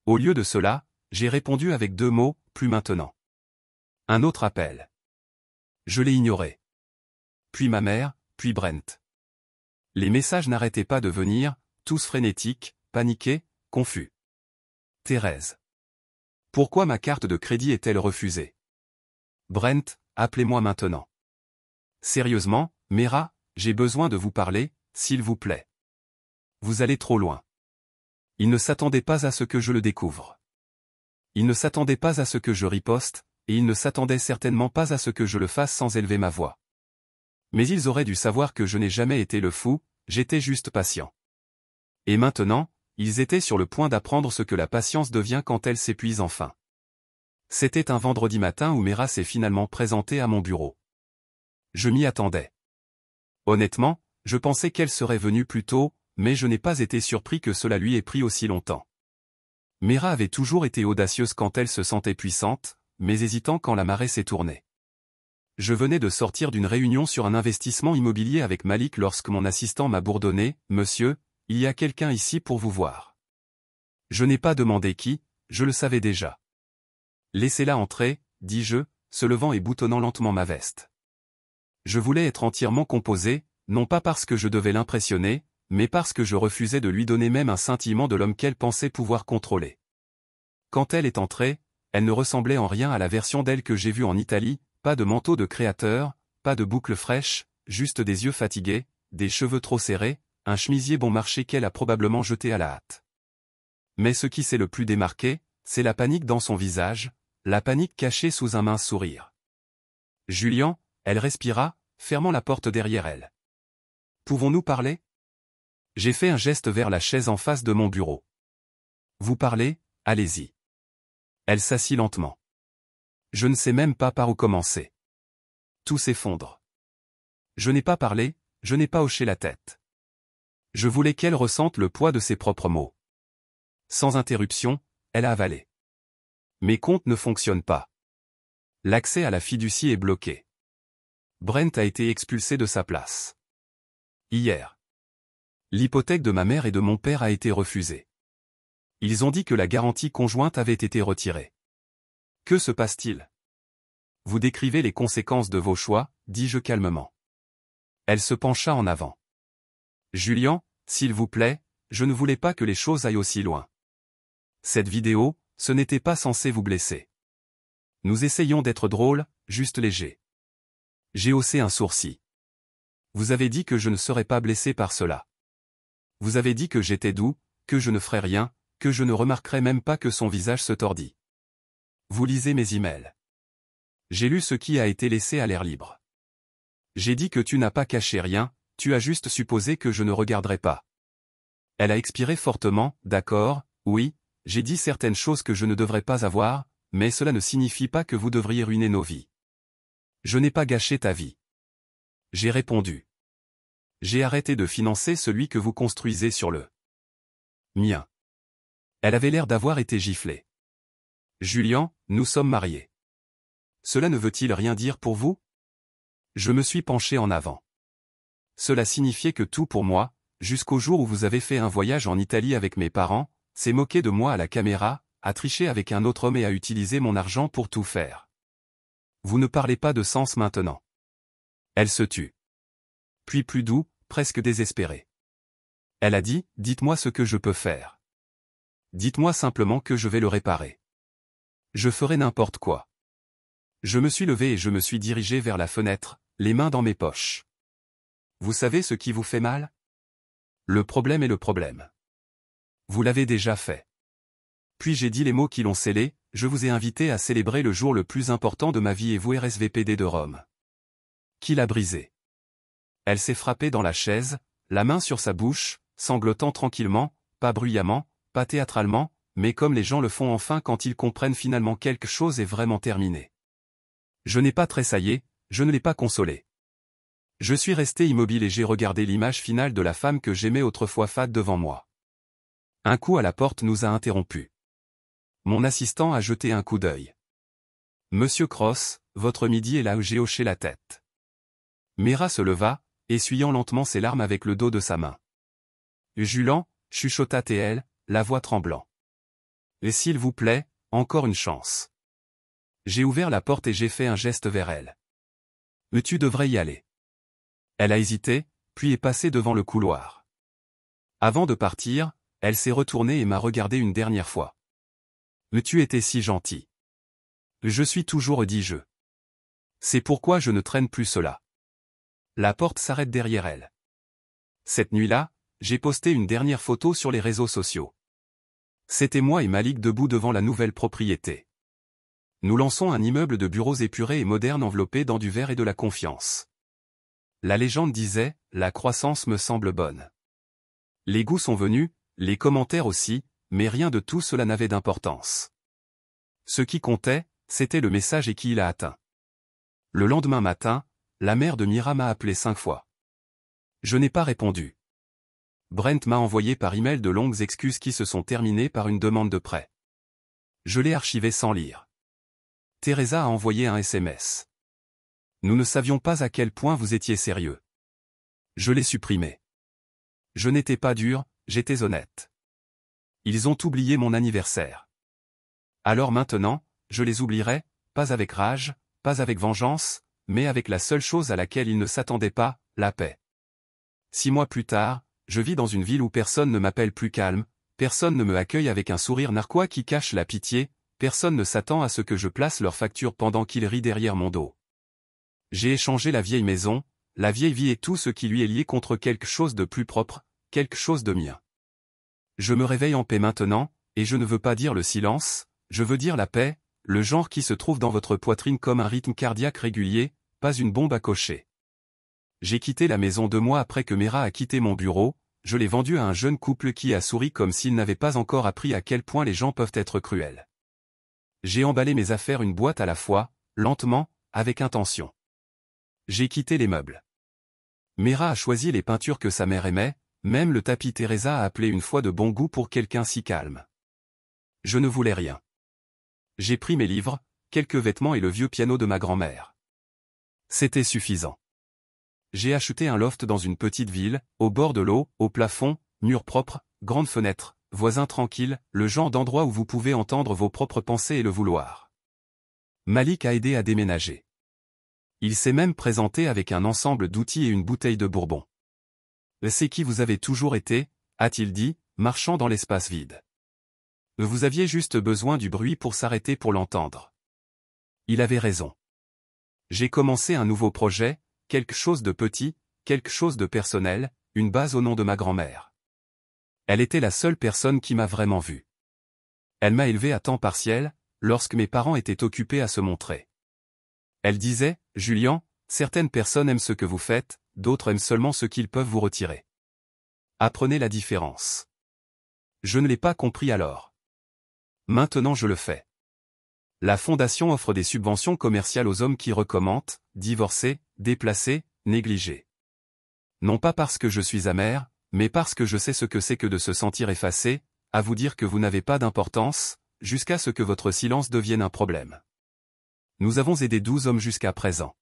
Au lieu de cela, j'ai répondu avec 2 mots, plus maintenant. Un autre appel. Je l'ai ignoré. Puis ma mère, puis Brent. Les messages n'arrêtaient pas de venir, tous frénétiques, paniqués, confus. Thérèse. Pourquoi ma carte de crédit est-elle refusée? Brent, appelez-moi maintenant. Sérieusement, Mera, j'ai besoin de vous parler, s'il vous plaît. Vous allez trop loin. Il ne s'attendait pas à ce que je le découvre. Il ne s'attendait pas à ce que je riposte, et il ne s'attendait certainement pas à ce que je le fasse sans élever ma voix. Mais ils auraient dû savoir que je n'ai jamais été le fou, j'étais juste patient. Et maintenant, ils étaient sur le point d'apprendre ce que la patience devient quand elle s'épuise enfin. C'était un vendredi matin où Mera s'est finalement présentée à mon bureau. Je m'y attendais. Honnêtement, je pensais qu'elle serait venue plus tôt, mais je n'ai pas été surpris que cela lui ait pris aussi longtemps. Mera avait toujours été audacieuse quand elle se sentait puissante, mais hésitant quand la marée s'est tournée. Je venais de sortir d'une réunion sur un investissement immobilier avec Malik lorsque mon assistant m'a bourdonné, « Monsieur, il y a quelqu'un ici pour vous voir. » Je n'ai pas demandé qui, je le savais déjà. « Laissez-la entrer, » dis-je, se levant et boutonnant lentement ma veste. Je voulais être entièrement composé, non pas parce que je devais l'impressionner, mais parce que je refusais de lui donner même un scintillement de l'homme qu'elle pensait pouvoir contrôler. Quand elle est entrée, elle ne ressemblait en rien à la version d'elle que j'ai vue en Italie, pas de manteau de créateur, pas de boucles fraîches, juste des yeux fatigués, des cheveux trop serrés, un chemisier bon marché qu'elle a probablement jeté à la hâte. Mais ce qui s'est le plus démarqué, c'est la panique dans son visage, la panique cachée sous un mince sourire. « Julien », elle respira, fermant la porte derrière elle. « Pouvons-nous parler ?» J'ai fait un geste vers la chaise en face de mon bureau. « Vous parlez, allez-y. » Elle s'assit lentement. Je ne sais même pas par où commencer. Tout s'effondre. Je n'ai pas parlé, je n'ai pas hoché la tête. Je voulais qu'elle ressente le poids de ses propres mots. Sans interruption, elle a avalé. Mes comptes ne fonctionnent pas. L'accès à la fiducie est bloqué. Brent a été expulsé de sa place. Hier. L'hypothèque de ma mère et de mon père a été refusée. Ils ont dit que la garantie conjointe avait été retirée. Que se passe-t-il? Vous décrivez les conséquences de vos choix, dis-je calmement. Elle se pencha en avant. Julien, s'il vous plaît, je ne voulais pas que les choses aillent aussi loin. Cette vidéo, ce n'était pas censé vous blesser. Nous essayons d'être drôles, juste légers. J'ai haussé un sourcil. Vous avez dit que je ne serais pas blessé par cela. Vous avez dit que j'étais doux, que je ne ferais rien, que je ne remarquerais même pas que son visage se tordit. Vous lisez mes emails. J'ai lu ce qui a été laissé à l'air libre. J'ai dit que tu n'as pas caché rien, tu as juste supposé que je ne regarderais pas. Elle a expiré fortement, d'accord, oui, j'ai dit certaines choses que je ne devrais pas avoir, mais cela ne signifie pas que vous devriez ruiner nos vies. Je n'ai pas gâché ta vie. J'ai répondu. J'ai arrêté de financer celui que vous construisez sur le mien. Elle avait l'air d'avoir été giflée. Julian, nous sommes mariés. Cela ne veut-il rien dire pour vous? Je me suis penché en avant. Cela signifiait que tout pour moi, jusqu'au jour où vous avez fait un voyage en Italie avec mes parents, s'est moqué de moi à la caméra, a triché avec un autre homme et a utilisé mon argent pour tout faire. Vous ne parlez pas de sens maintenant. Elle se tut. Puis plus doux, presque désespéré. Elle a dit, dites-moi ce que je peux faire. Dites-moi simplement que je vais le réparer. Je ferai n'importe quoi. Je me suis levé et je me suis dirigé vers la fenêtre, les mains dans mes poches. Vous savez ce qui vous fait mal? Le problème est le problème. Vous l'avez déjà fait. Puis j'ai dit les mots qui l'ont scellé, je vous ai invité à célébrer le jour le plus important de ma vie et vous RSVPD de Rome. Qui l'a brisé? Elle s'est frappée dans la chaise, la main sur sa bouche, sanglotant tranquillement, pas bruyamment, pas théâtralement, mais comme les gens le font enfin quand ils comprennent finalement quelque chose est vraiment terminé. Je n'ai pas tressaillé, je ne l'ai pas consolé. Je suis resté immobile et j'ai regardé l'image finale de la femme que j'aimais autrefois fade devant moi. Un coup à la porte nous a interrompus. Mon assistant a jeté un coup d'œil. Monsieur Cross, votre midi est là où j'ai hoché la tête. Mira se leva, essuyant lentement ses larmes avec le dos de sa main. Julan, chuchota-t-elle, la voix tremblant. Et s'il vous plaît, encore une chance. J'ai ouvert la porte et j'ai fait un geste vers elle. Mais tu devrais y aller. Elle a hésité, puis est passée devant le couloir. Avant de partir, elle s'est retournée et m'a regardé une dernière fois. Mais tu étais si gentil. Je suis toujours dit je. C'est pourquoi je ne traîne plus cela. La porte s'arrête derrière elle. Cette nuit-là, j'ai posté une dernière photo sur les réseaux sociaux. C'était moi et Malik debout devant la nouvelle propriété. Nous lançons un immeuble de bureaux épurés et modernes enveloppé dans du verre et de la confiance. La légende disait, la croissance me semble bonne. Les goûts sont venus, les commentaires aussi, mais rien de tout cela n'avait d'importance. Ce qui comptait, c'était le message et qui il a atteint. Le lendemain matin, la mère de Mira m'a appelé 5 fois. Je n'ai pas répondu. Brent m'a envoyé par email de longues excuses qui se sont terminées par une demande de prêt. Je l'ai archivé sans lire. Teresa a envoyé un SMS. Nous ne savions pas à quel point vous étiez sérieux. Je l'ai supprimé. Je n'étais pas dur, j'étais honnête. Ils ont oublié mon anniversaire. Alors maintenant, je les oublierai, pas avec rage, pas avec vengeance, mais avec la seule chose à laquelle ils ne s'attendaient pas, la paix. 6 mois plus tard, je vis dans une ville où personne ne m'appelle plus calme, personne ne me accueille avec un sourire narquois qui cache la pitié, personne ne s'attend à ce que je place leur facture pendant qu'ils rient derrière mon dos. J'ai échangé la vieille maison, la vieille vie et tout ce qui lui est lié contre quelque chose de plus propre, quelque chose de mien. Je me réveille en paix maintenant, et je ne veux pas dire le silence, je veux dire la paix, le genre qui se trouve dans votre poitrine comme un rythme cardiaque régulier, pas une bombe à cocher. J'ai quitté la maison 2 mois après que Mira a quitté mon bureau, je l'ai vendue à un jeune couple qui a souri comme s'il n'avait pas encore appris à quel point les gens peuvent être cruels. J'ai emballé mes affaires une boîte à la fois, lentement, avec intention. J'ai quitté les meubles. Mira a choisi les peintures que sa mère aimait, même le tapis Teresa a appelé une fois de bon goût pour quelqu'un si calme. Je ne voulais rien. J'ai pris mes livres, quelques vêtements et le vieux piano de ma grand-mère. C'était suffisant. J'ai acheté un loft dans une petite ville, au bord de l'eau, au plafond, murs propres, grandes fenêtres, voisins tranquilles, le genre d'endroit où vous pouvez entendre vos propres pensées et le vouloir. Malik a aidé à déménager. Il s'est même présenté avec un ensemble d'outils et une bouteille de bourbon. C'est qui vous avez toujours été, a-t-il dit, marchant dans l'espace vide. Vous aviez juste besoin du bruit pour s'arrêter pour l'entendre. Il avait raison. J'ai commencé un nouveau projet, quelque chose de petit, quelque chose de personnel, une base au nom de ma grand-mère. Elle était la seule personne qui m'a vraiment vu. Elle m'a élevé à temps partiel, lorsque mes parents étaient occupés à se montrer. Elle disait, « Julian, certaines personnes aiment ce que vous faites, d'autres aiment seulement ce qu'ils peuvent vous retirer. Apprenez la différence. » Je ne l'ai pas compris alors. Maintenant je le fais. La Fondation offre des subventions commerciales aux hommes qui recommentent, divorcés, déplacés, négligés. Non pas parce que je suis amer, mais parce que je sais ce que c'est que de se sentir effacé, à vous dire que vous n'avez pas d'importance, jusqu'à ce que votre silence devienne un problème. Nous avons aidé 12 hommes jusqu'à présent.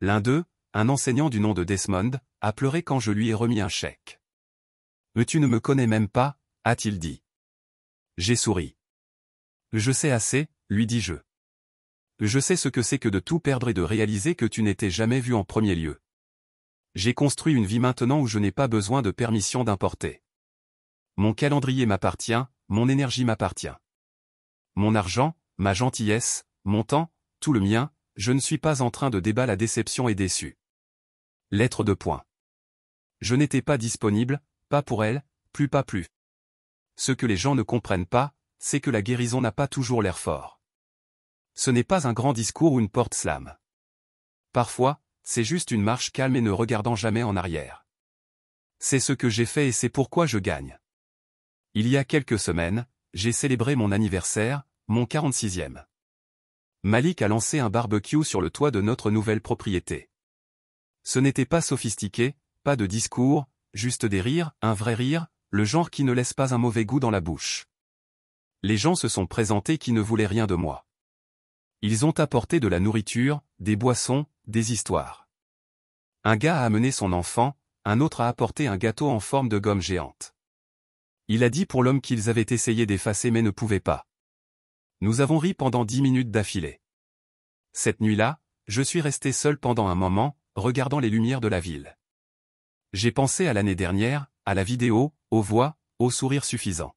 L'un d'eux, un enseignant du nom de Desmond, a pleuré quand je lui ai remis un chèque. « Mais tu ne me connais même pas », a-t-il dit. J'ai souri. « Je sais assez », lui dis-je. « Je sais ce que c'est que de tout perdre et de réaliser que tu n'étais jamais vu en premier lieu. J'ai construit une vie maintenant où je n'ai pas besoin de permission d'importer. Mon calendrier m'appartient, mon énergie m'appartient. Mon argent, ma gentillesse, mon temps, tout le mien, je ne suis pas en train de débattre la déception et déçu. Lettre de point. Je n'étais pas disponible, pas pour elle, pas plus. Ce que les gens ne comprennent pas, c'est que la guérison n'a pas toujours l'air fort. Ce n'est pas un grand discours ou une porte slam. Parfois, c'est juste une marche calme et ne regardant jamais en arrière. C'est ce que j'ai fait et c'est pourquoi je gagne. Il y a quelques semaines, j'ai célébré mon anniversaire, mon 46e. Malik a lancé un barbecue sur le toit de notre nouvelle propriété. Ce n'était pas sophistiqué, pas de discours, juste des rires, un vrai rire, le genre qui ne laisse pas un mauvais goût dans la bouche. Les gens se sont présentés qui ne voulaient rien de moi. Ils ont apporté de la nourriture, des boissons, des histoires. Un gars a amené son enfant, un autre a apporté un gâteau en forme de gomme géante. Il a dit pour l'homme qu'ils avaient essayé d'effacer mais ne pouvaient pas. Nous avons ri pendant 10 minutes d'affilée. Cette nuit-là, je suis resté seul pendant un moment, regardant les lumières de la ville. J'ai pensé à l'année dernière, à la vidéo, aux voix, aux sourires suffisants.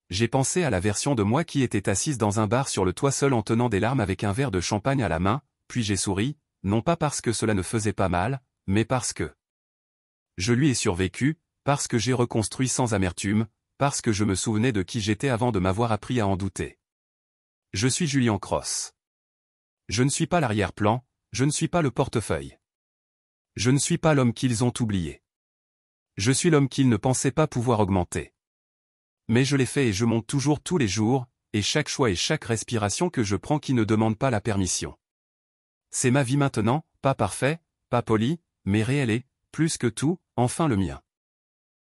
J'ai pensé à la version de moi qui était assise dans un bar sur le toit seul en tenant des larmes avec un verre de champagne à la main, puis j'ai souri, non pas parce que cela ne faisait pas mal, mais parce que je lui ai survécu, parce que j'ai reconstruit sans amertume, parce que je me souvenais de qui j'étais avant de m'avoir appris à en douter. Je suis Julian Cross. Je ne suis pas l'arrière-plan, je ne suis pas le portefeuille. Je ne suis pas l'homme qu'ils ont oublié. Je suis l'homme qu'ils ne pensaient pas pouvoir augmenter. Mais je l'ai fait et je monte toujours tous les jours, et chaque choix et chaque respiration que je prends qui ne demande pas la permission. C'est ma vie maintenant, pas parfait, pas poli, mais réel et, plus que tout, enfin le mien.